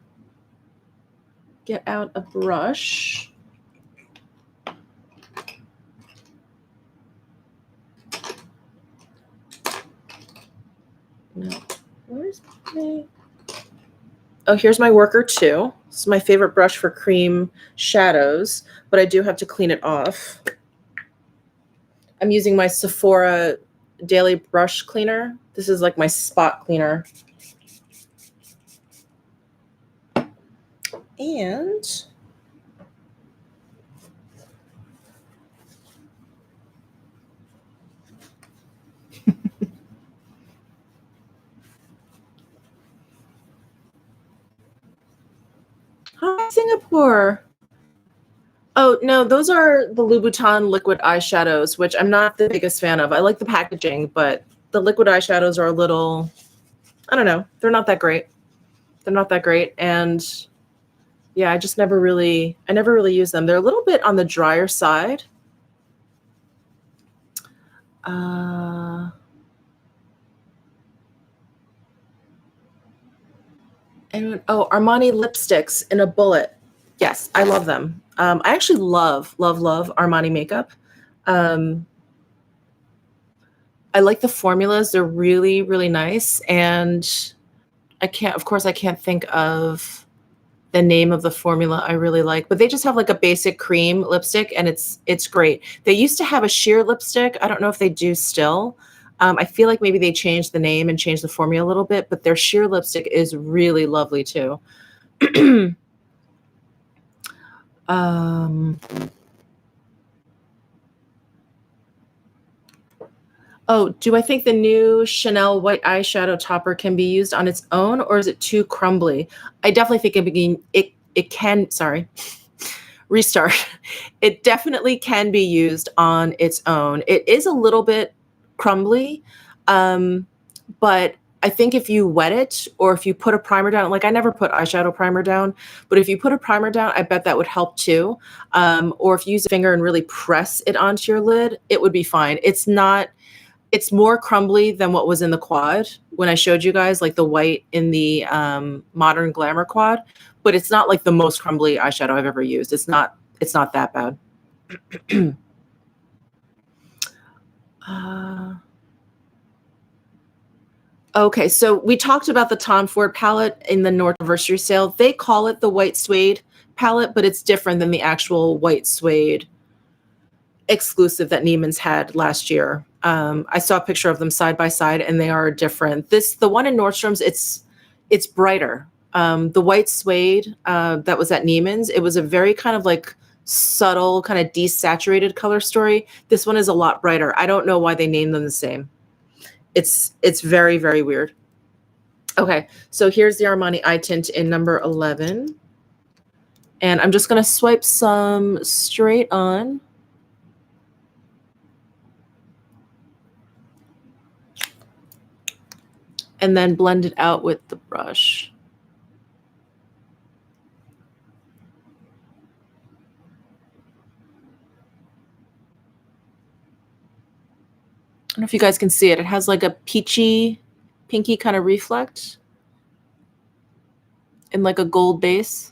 get out a brush. No. Where's my... Oh, here's my worker 2. This is my favorite brush for cream shadows, but I do have to clean it off. I'm using my Sephora Daily Brush Cleaner. This is like my spot cleaner. And hi, Singapore. Oh, no, those are the Louboutin liquid eyeshadows, which I'm not the biggest fan of. I like the packaging, but the liquid eyeshadows are a little, I don't know, they're not that great. They're not that great. And yeah, I never really use them. They're a little bit on the drier side. And oh, Armani lipsticks in a bullet. Yes, I love them. I actually love Armani makeup. I like the formulas. They're really, really nice. And I can't think of the name of the formula I really like, but they just have like a basic cream lipstick and it's great. They used to have a sheer lipstick. I don't know if they do still. I feel like maybe they changed the name and changed the formula a little bit, but their sheer lipstick is really lovely too. Oh, do I think the new Chanel white eyeshadow topper can be used on its own, or is it too crumbly? I definitely think it can, sorry, restart. It definitely can be used on its own. It is a little bit crumbly, but I think if you wet it or if you put a primer down, like I never put eyeshadow primer down, but if you put a primer down, I bet that would help too. Or if you use a finger and really press it onto your lid, it would be fine. It's more crumbly than what was in the quad when I showed you guys, like the white in the Modern Glamour quad, but it's not like the most crumbly eyeshadow I've ever used. It's not that bad. Okay, so we talked about the Tom Ford palette in the Nordstrom sale. They call it the white suede palette, but it's different than the actual white suede exclusive that Neiman's had last year. I saw a picture of them side by side, and they are different. The one in Nordstrom's, it's brighter. The white suede that was at Neiman's, it was a very kind of like subtle, kind of desaturated color story. This one is a lot brighter. I don't know why they named them the same. It's very, very weird. Okay, so here's the Armani eye tint in number 11. And I'm just going to swipe some straight on. And then blend it out with the brush. I don't know if you guys can see it. It has like a peachy, pinky kind of reflect and like a gold base.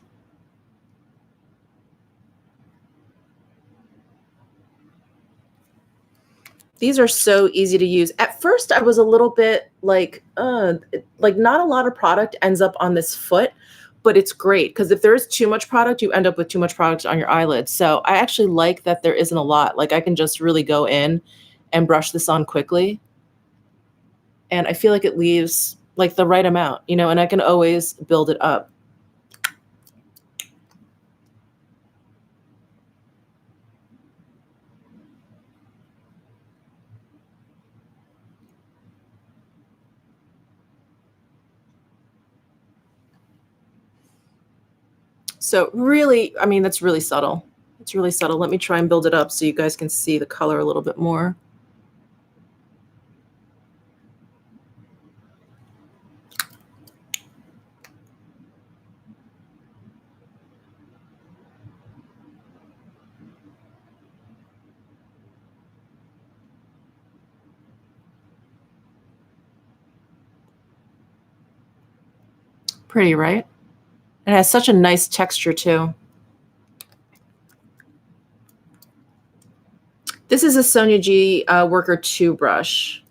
These are so easy to use. At first, I was a little bit like not a lot of product ends up on this foot, but it's great because if there is too much product, you end up with too much product on your eyelids. So I actually like that there isn't a lot. Like I can just really go in and brush this on quickly. And I feel like it leaves like the right amount, you know, and I can always build it up. So really, I mean, that's really subtle. It's really subtle. Let me try and build it up so you guys can see the color a little bit more. Pretty, right? It has such a nice texture too. This is a Sonia G Worker 2 brush.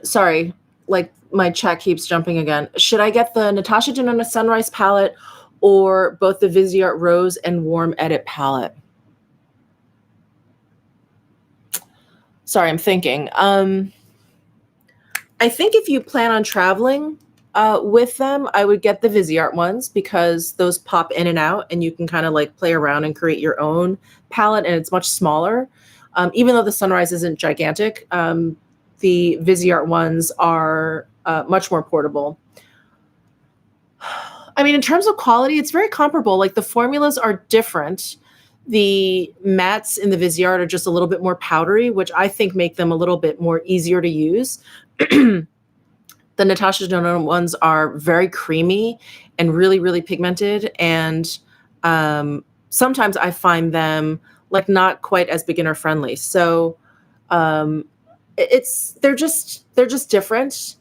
Sorry, like my chat keeps jumping again. Should I get the Natasha Denona Sunrise palette or both the Viseart Rose and Warm Edit palette? Sorry, I'm thinking. I think if you plan on traveling with them, I would get the Viseart ones because those pop in and out and you can kind of like play around and create your own palette, and it's much smaller. Even though the Sunrise isn't gigantic, the Viseart ones are much more portable. I mean, in terms of quality, it's very comparable. Like the formulas are different. The mattes in the Viseart are just a little bit more powdery, which I think make them a little bit more easier to use. The Natasha Denona ones are very creamy and really, really pigmented. And sometimes I find them like not quite as beginner friendly. So they're just different.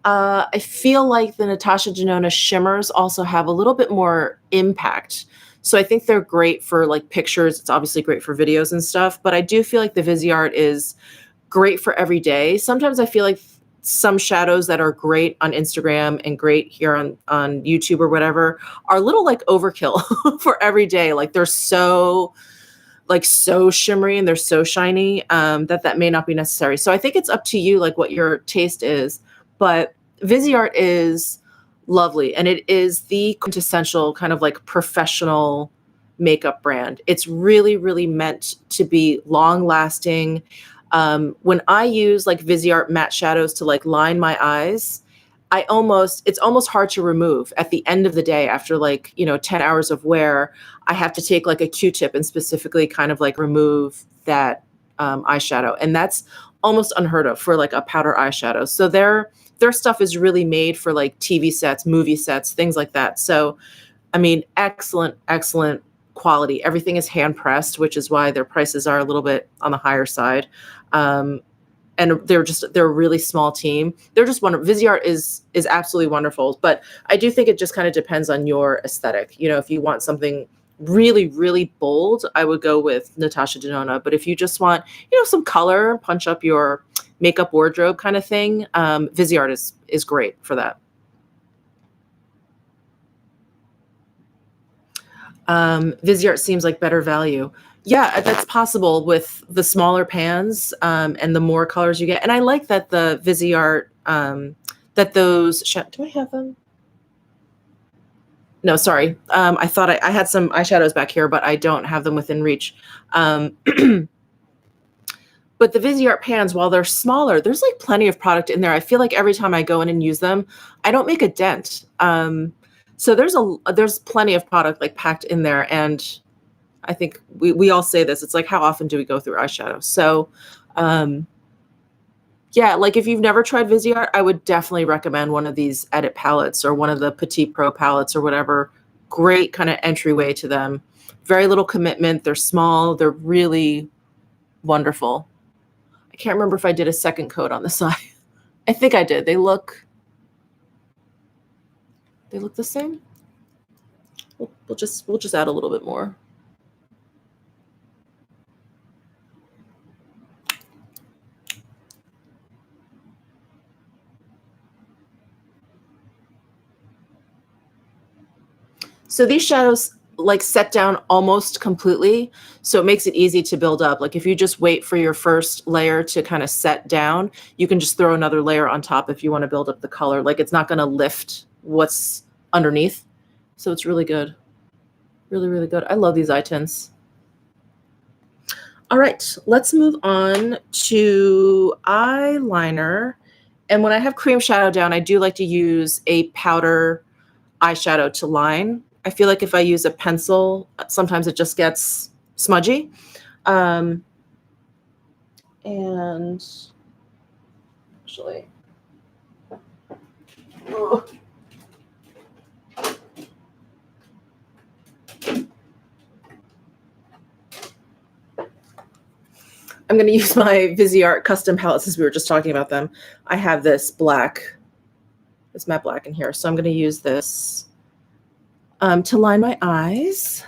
I feel like the Natasha Denona shimmers also have a little bit more impact. So I think they're great for like pictures. It's obviously great for videos and stuff, but I do feel like the Viseart is great for every day. Sometimes I feel like some shadows that are great on Instagram and great here on YouTube or whatever are a little like overkill for every day. Like they're so shimmery and they're so shiny that may not be necessary. So I think it's up to you, like what your taste is. But Viseart is lovely, and it is the quintessential kind of like professional makeup brand. It's really, really meant to be long lasting. When I use like Viseart matte shadows to like line my eyes, it's almost hard to remove at the end of the day after 10 hours of wear. I have to take like a Q-tip and specifically kind of like remove that eyeshadow. And that's almost unheard of for like a powder eyeshadow. So their stuff is really made for like TV sets, movie sets, things like that. So, I mean, excellent, excellent quality. Everything is hand pressed, which is why their prices are a little bit on the higher side. And they're a really small team. They're just wonderful. Viseart is absolutely wonderful. But I do think it just kind of depends on your aesthetic. You know, if you want something really, really bold, I would go with Natasha Denona. But if you just want, some color, punch up your makeup wardrobe kind of thing, Viseart is great for that. Viseart seems like better value. Yeah, that's possible with the smaller pans and the more colors you get. And I like that the Viseart, do I have them? No, sorry. I thought I had some eyeshadows back here, but I don't have them within reach. But the Viseart pans, while they're smaller, there's like plenty of product in there. I feel like every time I go in and use them, I don't make a dent. So there's plenty of product like packed in there. And I think we all say this. It's like, how often do we go through eyeshadow? So, yeah, like if you've never tried Viseart, I would definitely recommend one of these edit palettes or one of the Petite Pro palettes or whatever. Great kind of entryway to them. Very little commitment. They're small. They're really wonderful. I can't remember if I did a second coat on the side. I think I did. They look the same. We'll just add a little bit more. So these shadows like set down almost completely. So it makes it easy to build up. Like if you just wait for your first layer to kind of set down, you can just throw another layer on top if you want to build up the color. Like it's not going to lift what's underneath. So it's really good. Really, really good. I love these eye tints. All right, let's move on to eyeliner. And when I have cream shadow down, I do like to use a powder eyeshadow to line. I feel like if I use a pencil, sometimes it just gets smudgy. And actually, ugh. I'm going to use my Viseart custom palette since we were just talking about them. I have this black, this matte black in here. So I'm going to use this to line my eyes.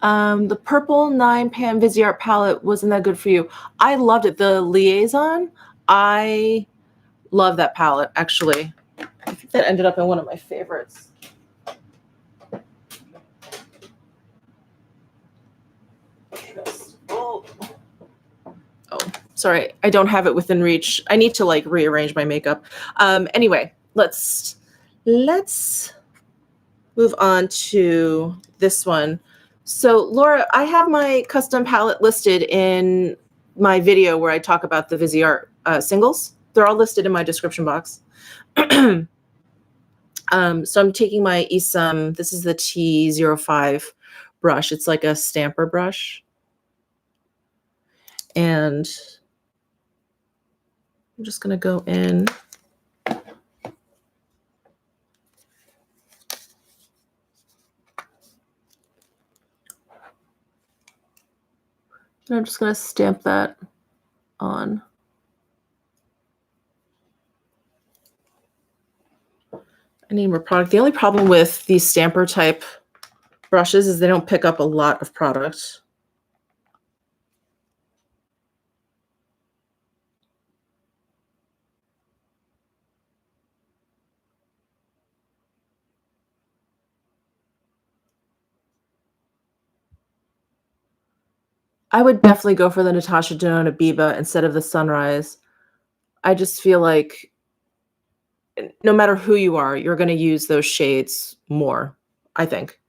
The purple 9-pan Viseart palette wasn't that good for you. I loved it. The Liaison, I love that palette, actually. I think that ended up in one of my favorites. Oh, sorry. I don't have it within reach. I need to like rearrange my makeup. Anyway, let's move on to this one. So Laura, I have my custom palette listed in my video where I talk about the Viseart singles. They're all listed in my description box. So I'm taking my Esum. This is the T05 brush. It's like a stamper brush. And I'm just going to go in. And I'm just going to stamp that on. I need more product. The only problem with these stamper type brushes is they don't pick up a lot of product. I would definitely go for the Natasha Denona Biba instead of the Sunrise. I just feel like no matter who you are, you're going to use those shades more, I think.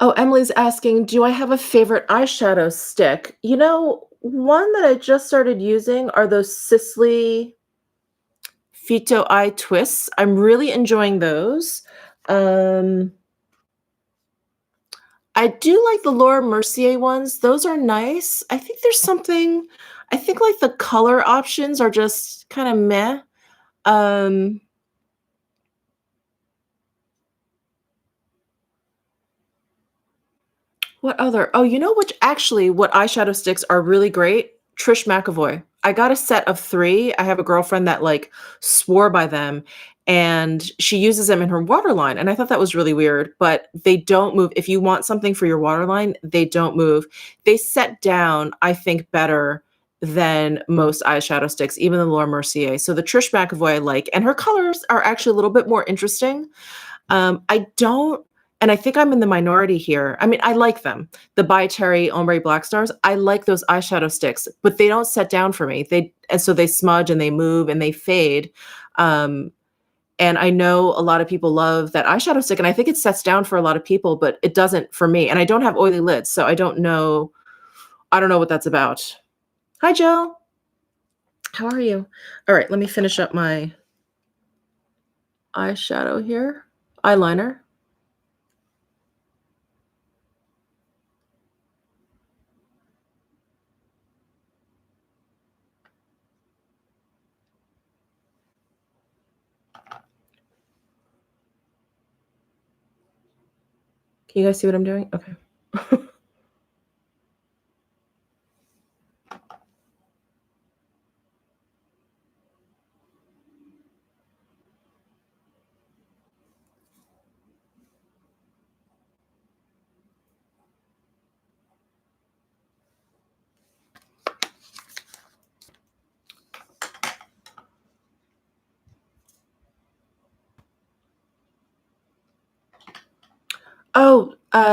Oh, Emily's asking, do I have a favorite eyeshadow stick? You know, one that I just started using are those Sisley Fito Eye Twists. I'm really enjoying those. I do like the Laura Mercier ones. Those are nice. I think there's something, I think like the color options are just kind of meh. What other? Oh, you know which actually what eyeshadow sticks are really great? Trish McAvoy. I got a set of 3. I have a girlfriend that like swore by them and she uses them in her waterline. And I thought that was really weird, but they don't move. If you want something for your waterline, they don't move. They set down, I think, better than most eyeshadow sticks, even the Laura Mercier. So the Trish McAvoy I like, and her colors are actually a little bit more interesting. I don't, and I think I'm in the minority here. I mean, I like them. The By Terry Ombre Black Stars, I like those eyeshadow sticks, but they don't set down for me. And so they smudge and they move and they fade. And I know a lot of people love that eyeshadow stick, and I think it sets down for a lot of people, but it doesn't for me. And I don't have oily lids, so I don't know. I don't know what that's about. Hi, Jill. How are you? All right, let me finish up my eyeshadow here. Eyeliner. Can you guys see what I'm doing? Okay.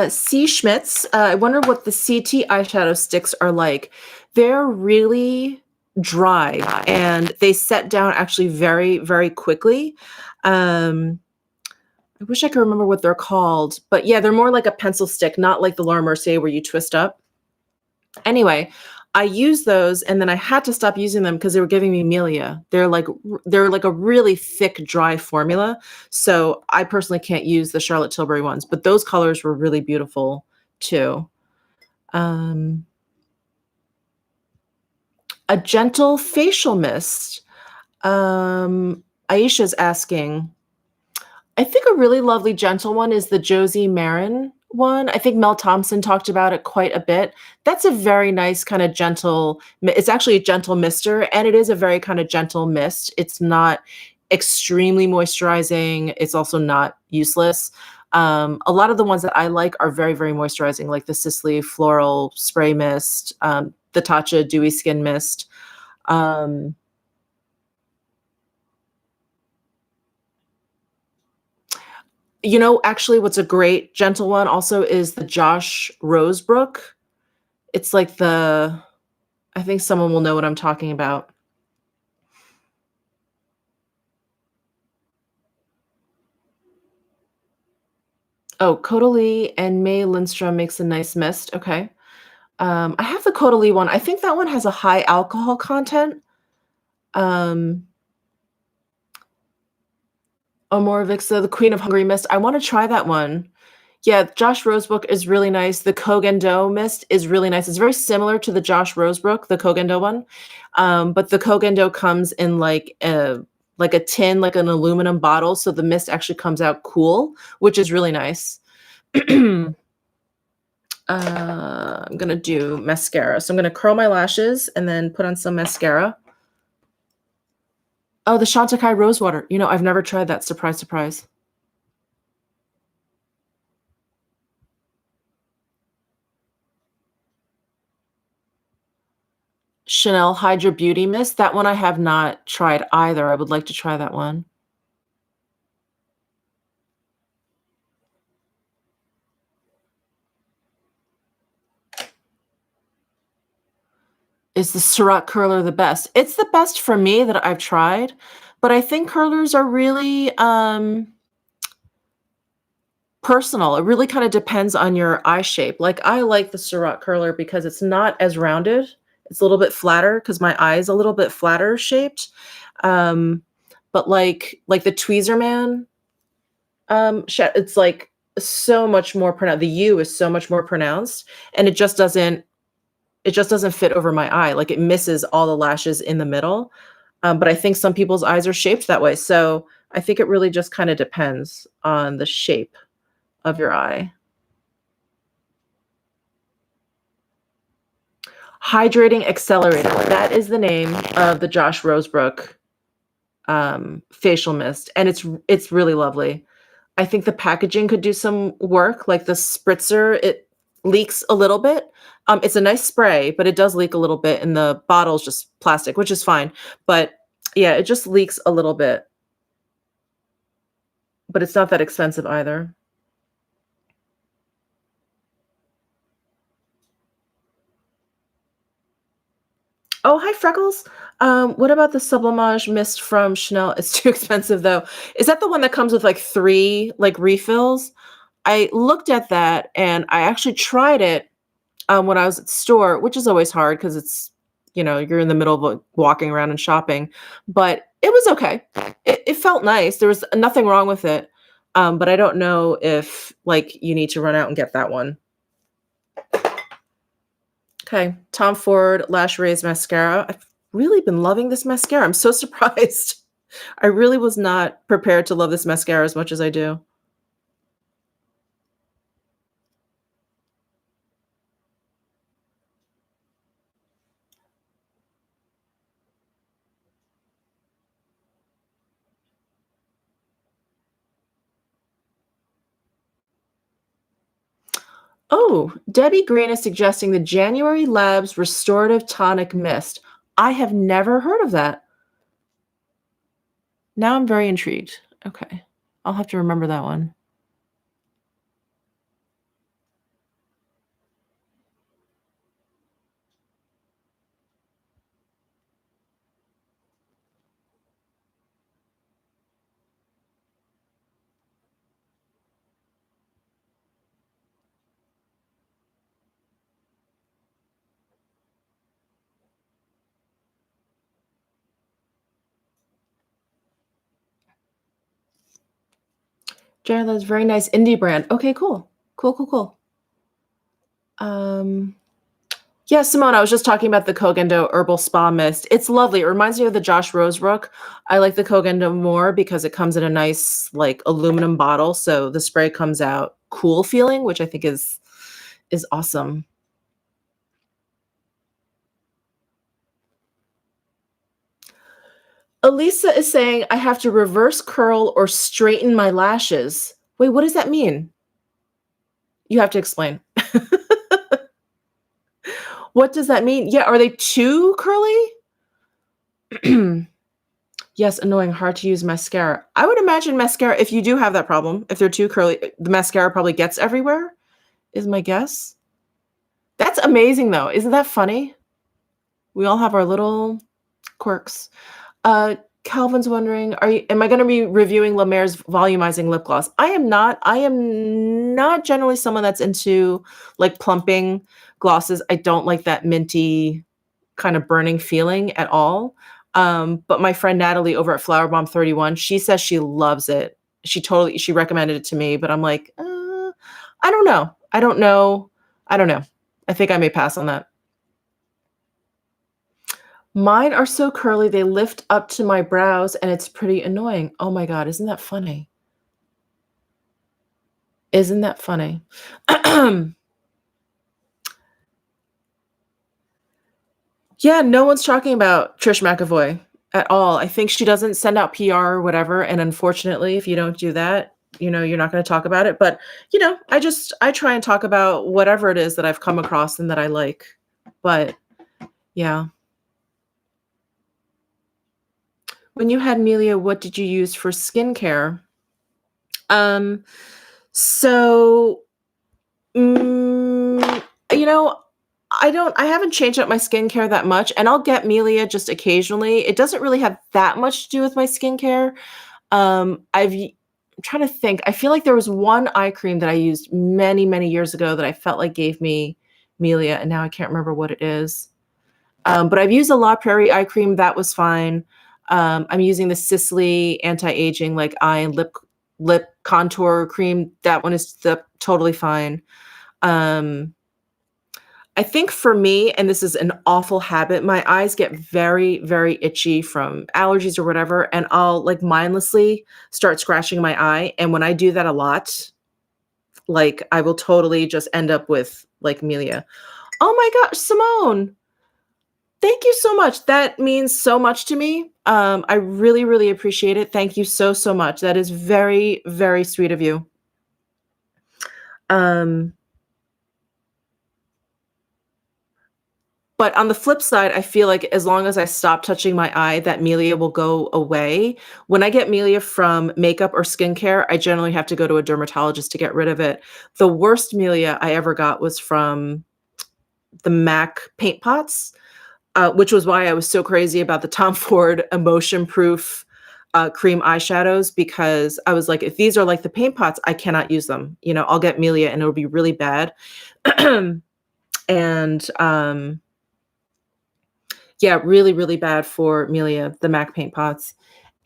C. Schmidt's. I wonder what the CT eyeshadow sticks are like. They're really dry and they set down actually very, very quickly. Um, I wish I could remember what they're called, but yeah, they're more like a pencil stick, not like the Laura Mercier where you twist up. Anyway, I used those and then I had to stop using them because they were giving me amelia. They're like a really thick, dry formula. So I personally can't use the Charlotte Tilbury ones, but those colors were really beautiful too. Um, a gentle facial mist. Aisha's asking, I think a really lovely gentle one is the Josie Marin one. I think Mel Thompson talked about it quite a bit. That's a very nice kind of gentle, it's actually a gentle mister, and it is a very kind of gentle mist. It's not extremely moisturizing. It's also not useless. A lot of the ones that I like are very, very moisturizing, like the Sisley Floral Spray Mist, the Tatcha Dewy Skin Mist. Um, You know, actually, what's a great gentle one also is the Josh Rosebrook. It's like I think someone will know what I'm talking about. Oh, Caudalie and May Lindstrom makes a nice mist. Okay. I have the Caudalie one. I think that one has a high alcohol content. Um, Amorvixa, the Queen of Hungary mist. I want to try that one. Yeah, Josh Rosebrook is really nice. The Kogendo mist is really nice. It's very similar to the Josh Rosebrook, the Kogendo one. But the Kogendo comes in like a tin, like an aluminum bottle, so the mist actually comes out cool, which is really nice. I'm gonna do mascara. So I'm gonna curl my lashes and then put on some mascara. Oh, the Chantecaille Rosewater. You know, I've never tried that. Surprise, surprise. Chanel Hydra Beauty Mist. That one I have not tried either. I would like to try that one. Is the Ciroc curler the best? It's the best for me that I've tried, but I think curlers are really, personal. It really kinda depends on your eye shape. Like, I like the Ciroc curler because it's not as rounded. It's a little bit flatter because my eye is a little bit flatter shaped. Um, but like the Tweezerman, it's, like, so much more pronounced. The U is so much more pronounced, and it just doesn't fit over my eye, like, it misses all the lashes in the middle, but I think some people's eyes are shaped that way, so I think it really just kinda depends on the shape of your eye. Hydrating Accelerator, that is the name of the Josh Rosebrook, facial mist, and it's really lovely. I think the packaging could do some work, like the spritzer, it leaks a little bit. It's a nice spray, but it does leak a little bit, and the bottle's just plastic, which is fine. But yeah, it just leaks a little bit, but it's not that expensive either. Oh, hi, Freckles. What about the Sublimage mist from Chanel? It's too expensive though. Is that the one that comes with like three like refills? I looked at that and I actually tried it when I was at the store, which is always hard because you're in the middle of walking around and shopping, but it was okay. It felt nice. There was nothing wrong with it. But I don't know if like you need to run out and get that one. Okay, Tom Ford Lash Raise Mascara. I've really been loving this mascara. I'm so surprised. I really was not prepared to love this mascara as much as I do. Oh, Debbie Green is suggesting the January Labs Restorative Tonic Mist. I have never heard of that. Now I'm very intrigued. Okay. I'll have to remember that one. Jared's very nice indie brand. Okay, cool. Cool. Yeah, Simone, I was just talking about the Kogendo Herbal Spa Mist. It's lovely. It reminds me of the Josh Rosebrook. I like the Kogendo more because it comes in a nice, like, aluminum bottle, so the spray comes out cool feeling, which I think is awesome. Elisa is saying, I have to reverse curl or straighten my lashes. Wait, what does that mean? You have to explain. What does that mean? Yeah, are they too curly? Yes, annoying, hard to use mascara. I would imagine mascara, if you do have that problem, if they're too curly, the mascara probably gets everywhere, is my guess. That's amazing, though. Isn't that funny? We all have our little quirks. Calvin's wondering, am I going to be reviewing La Mer's volumizing lip gloss? I am not. I am not generally someone that's into like plumping glosses. I don't like that minty kind of burning feeling at all. But my friend Natalie over at Flower Bomb 31, she says she loves it. She recommended it to me, but I'm like, I don't know. I don't know. I think I may pass on that. Mine are so curly, they lift up to my brows, and it's pretty annoying. Oh my God, isn't that funny? Isn't that funny? Yeah, no one's talking about Trish McAvoy at all. I think she doesn't send out PR or whatever, and unfortunately, if you don't do that, you're not going to talk about it. But, I try and talk about whatever it is that I've come across and that I like. But, yeah. When you had Melia, what did you use for skincare? So, I haven't changed up my skincare that much, and I'll get Melia just occasionally. It doesn't really have that much to do with my skincare. I'm trying to think. I feel like there was one eye cream that I used many, many years ago that I felt like gave me Melia, and now I can't remember what it is. But I've used a La Prairie eye cream. That was fine. I'm using the Sisley anti-aging like eye and lip contour cream. That one is totally fine. I think for me, and this is an awful habit, my eyes get very, very itchy from allergies or whatever, and I'll like mindlessly start scratching my eye. And when I do that a lot, like I will totally just end up with like Melia. Oh my gosh, Simone. Thank you so much. That means so much to me. I really, really appreciate it. Thank you so, so much. That is very, very sweet of you. But on the flip side, I feel like as long as I stop touching my eye, that Melia will go away. When I get Melia from makeup or skincare, I generally have to go to a dermatologist to get rid of it. The worst Melia I ever got was from the MAC paint pots. Which was why I was so crazy about the Tom Ford Emotion Proof cream eyeshadows, because I was like, if these are like the paint pots, I cannot use them. I'll get Melia and it'll be really bad. And yeah, really, really bad for Melia, the MAC paint pots.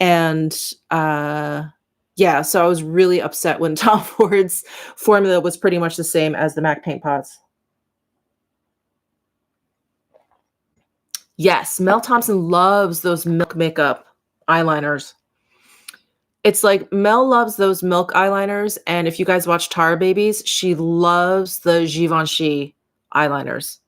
And yeah, so I was really upset when Tom Ford's formula was pretty much the same as the MAC paint pots. Yes, Mel Thompson loves those milk makeup eyeliners. It's like Mel loves those milk eyeliners, and if you guys watch Tara Babies, she loves the Givenchy eyeliners.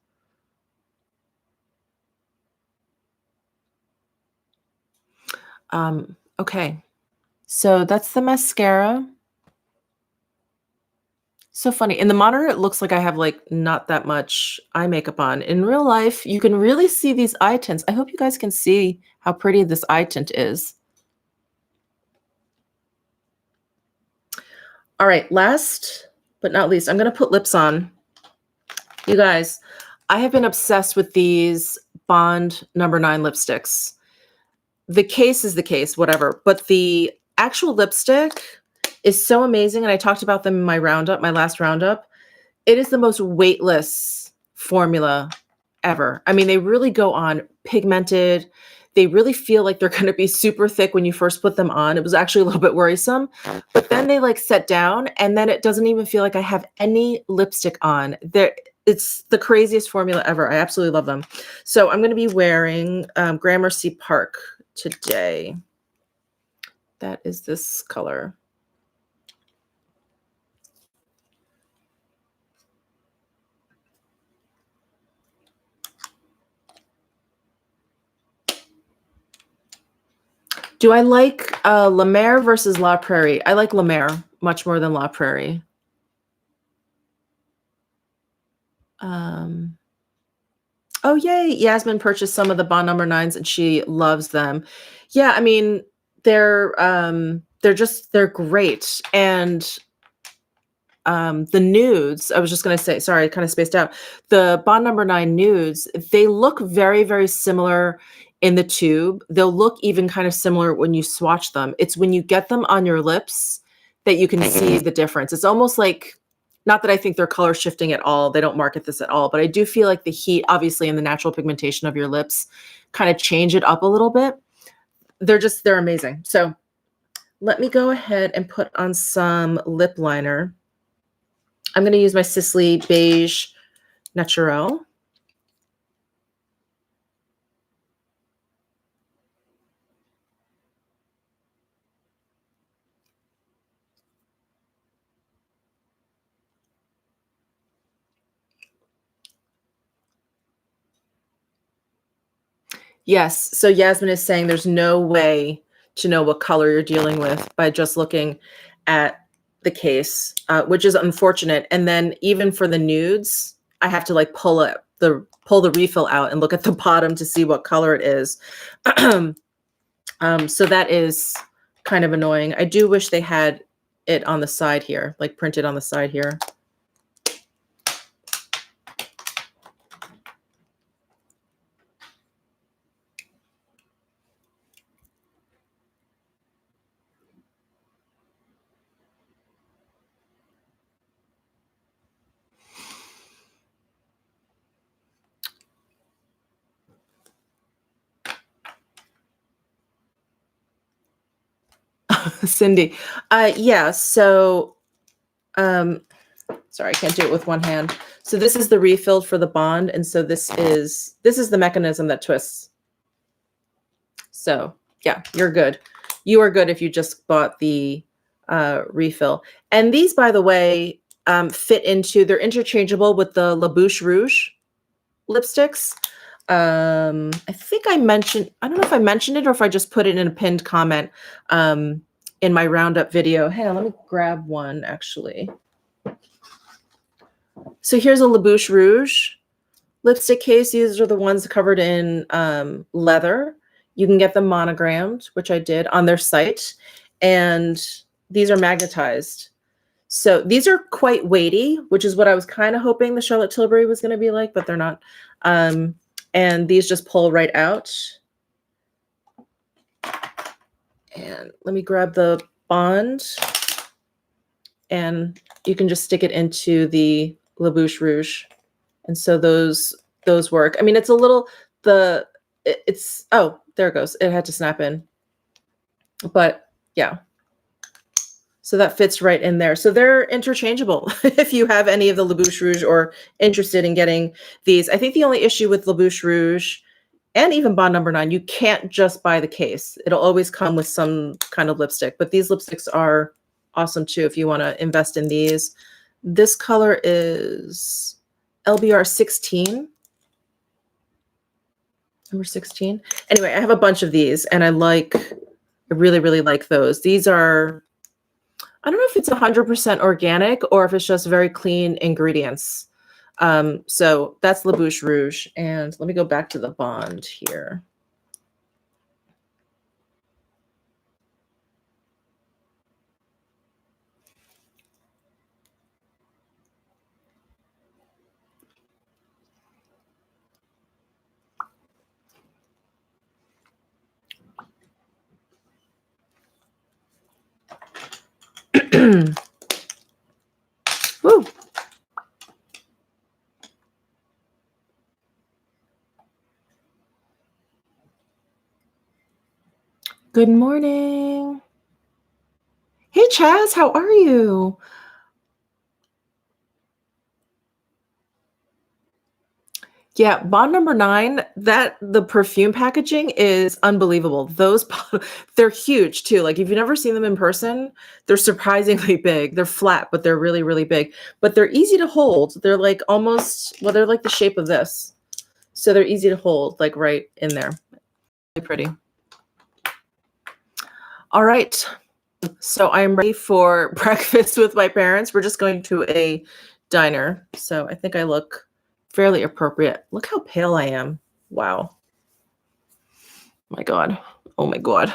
Okay, so that's the mascara. So funny. In the monitor, it looks like I have like not that much eye makeup on. In real life, you can really see these eye tints. I hope you guys can see how pretty this eye tint is. All right, last but not least, I'm going to put lips on. You guys, I have been obsessed with these Bond No. 9 lipsticks. The case is the case, whatever, but the actual lipstick is so amazing, and I talked about them in my last roundup. It is the most weightless formula ever. I mean, they really go on pigmented. they really feel like they're going to be super thick when you first put them on. It was actually a little bit worrisome, but then they like set down and then it doesn't even feel like I have any lipstick on. It's the craziest formula ever. I absolutely love them. So I'm going to be wearing Gramercy Park today. That is this color. Do I like La Mer versus La Prairie? I like La Mer much more than La Prairie. Oh, yay. Yasmin purchased some of the Bond number 9s and she loves them. Yeah, I mean, they're great. And the nudes, I was just going to say, sorry, I kind of spaced out. The Bond number 9 nudes, they look very, very similar in the tube. They'll look even kind of similar when you swatch them. It's when you get them on your lips that you can see the difference. It's almost like, not that I think they're color shifting at all. They don't market this at all, but I do feel like the heat, obviously, and the natural pigmentation of your lips kind of change it up a little bit. They're amazing. So let me go ahead and put on some lip liner. I'm going to use my Sisley Beige Naturel. Yes. So Yasmin is saying there's no way to know what color you're dealing with by just looking at the case, which is unfortunate. And then even for the nudes, I have to like pull the refill out and look at the bottom to see what color it is. So that is kind of annoying. I do wish they had it on the side here, like printed on the side here. Cindy. Yeah, so sorry, I can't do it with one hand. So this is the refill for the Bond, and so this is the mechanism that twists. So yeah, you're good. You are good if you just bought the refill. And these, by the way, fit into, they're interchangeable with the La Bouche Rouge lipsticks. I think I mentioned, I don't know if I mentioned it or if I just put it in a pinned comment in my roundup video. Hey, let me grab one actually. So here's a La Bouche Rouge lipstick case. These are the ones covered in leather. You can get them monogrammed, which I did on their site. And these are magnetized. So these are quite weighty, which is what I was kind of hoping the Charlotte Tilbury was going to be like, but they're not. And these just pull right out. And let me grab the Bond. And you can just stick it into the La Bouche Rouge. And so those work. I mean, it's a little, it's, oh, there it goes. It had to snap in. But yeah. So that fits right in there. So they're interchangeable if you have any of the La Bouche Rouge or interested in getting these. I think the only issue with La Bouche Rouge and even Bond number 9, you can't just buy the case. It'll always come with some kind of lipstick. But these lipsticks are awesome too if you want to invest in these. This color is LBR 16. Number 16. Anyway, I have a bunch of these and I really, really like those. These are, I don't know if it's 100% organic or if it's just very clean ingredients. So that's La Bouche Rouge. And let me go back to the Bond here. Woo. Good morning. Hey, Chaz, how are you? Yeah, bond number 9, the perfume packaging is unbelievable. Those they're huge too. Like if you've never seen them in person, they're surprisingly big. They're flat, but they're really, really big. But they're easy to hold. They're like almost, well, they're like the shape of this. So they're easy to hold, like right in there. Really pretty. All right. So I'm ready for breakfast with my parents. We're just going to a diner. So I think I look fairly appropriate. Look how pale I am. Wow. My God. Oh my God.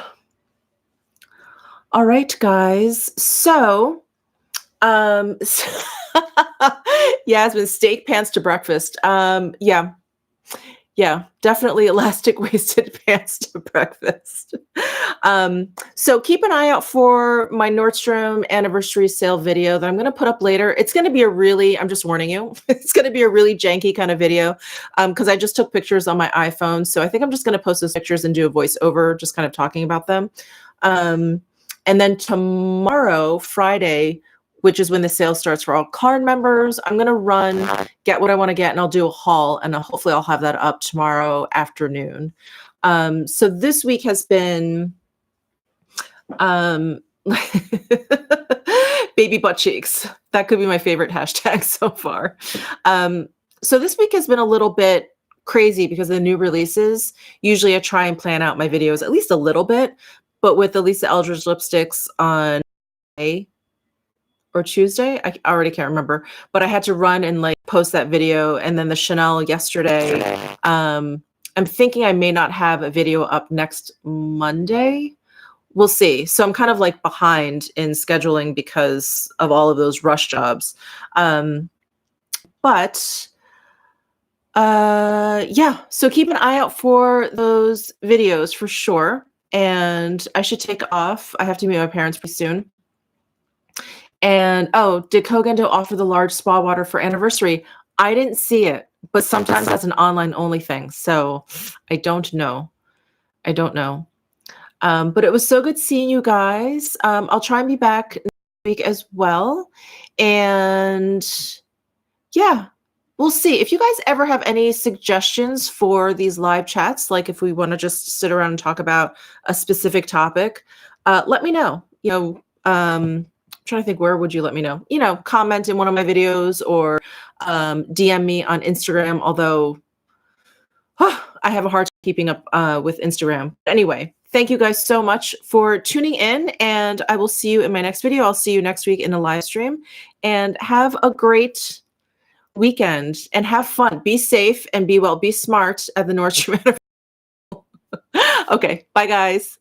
All right, guys. So, Yasmin, steak pants to breakfast. Yeah, definitely elastic waisted pants to breakfast. So keep an eye out for my Nordstrom anniversary sale video that I'm going to put up later. It's going to be I'm just warning you, it's going to be a really janky kind of video because I just took pictures on my iPhone. So I think I'm just going to post those pictures and do a voiceover, just kind of talking about them. And then tomorrow, Friday, which is when the sale starts for all card members, I'm going to run, get what I want to get, and I'll do a haul, and hopefully I'll have that up tomorrow afternoon. So this week has been baby butt cheeks. That could be my favorite hashtag so far. So this week has been a little bit crazy because of the new releases. Usually I try and plan out my videos at least a little bit, but with the Lisa Eldridge lipsticks on Monday or Tuesday, I already can't remember, but I had to run and like post that video, and then the Chanel yesterday. I'm thinking I may not have a video up next Monday. We'll see. So I'm kind of like behind in scheduling because of all of those rush jobs. Yeah, so keep an eye out for those videos for sure. And I should take off. I have to meet my parents pretty soon. And oh, did Kogendo offer the large spa water for anniversary? I didn't see it, but sometimes that's an online only thing. So I don't know. But it was so good seeing you guys. I'll try and be back next week as well. And yeah, we'll see. If you guys ever have any suggestions for these live chats, like if we want to just sit around and talk about a specific topic, let me know. I'm trying to think, where would you let me know? Comment in one of my videos or DM me on Instagram, although I have a hard time keeping up with Instagram. Anyway, thank you guys so much for tuning in, and I will see you in my next video. I'll see you next week in a live stream, and have a great weekend and have fun. Be safe and be well. Be smart at the Nordstrom. Okay, bye guys.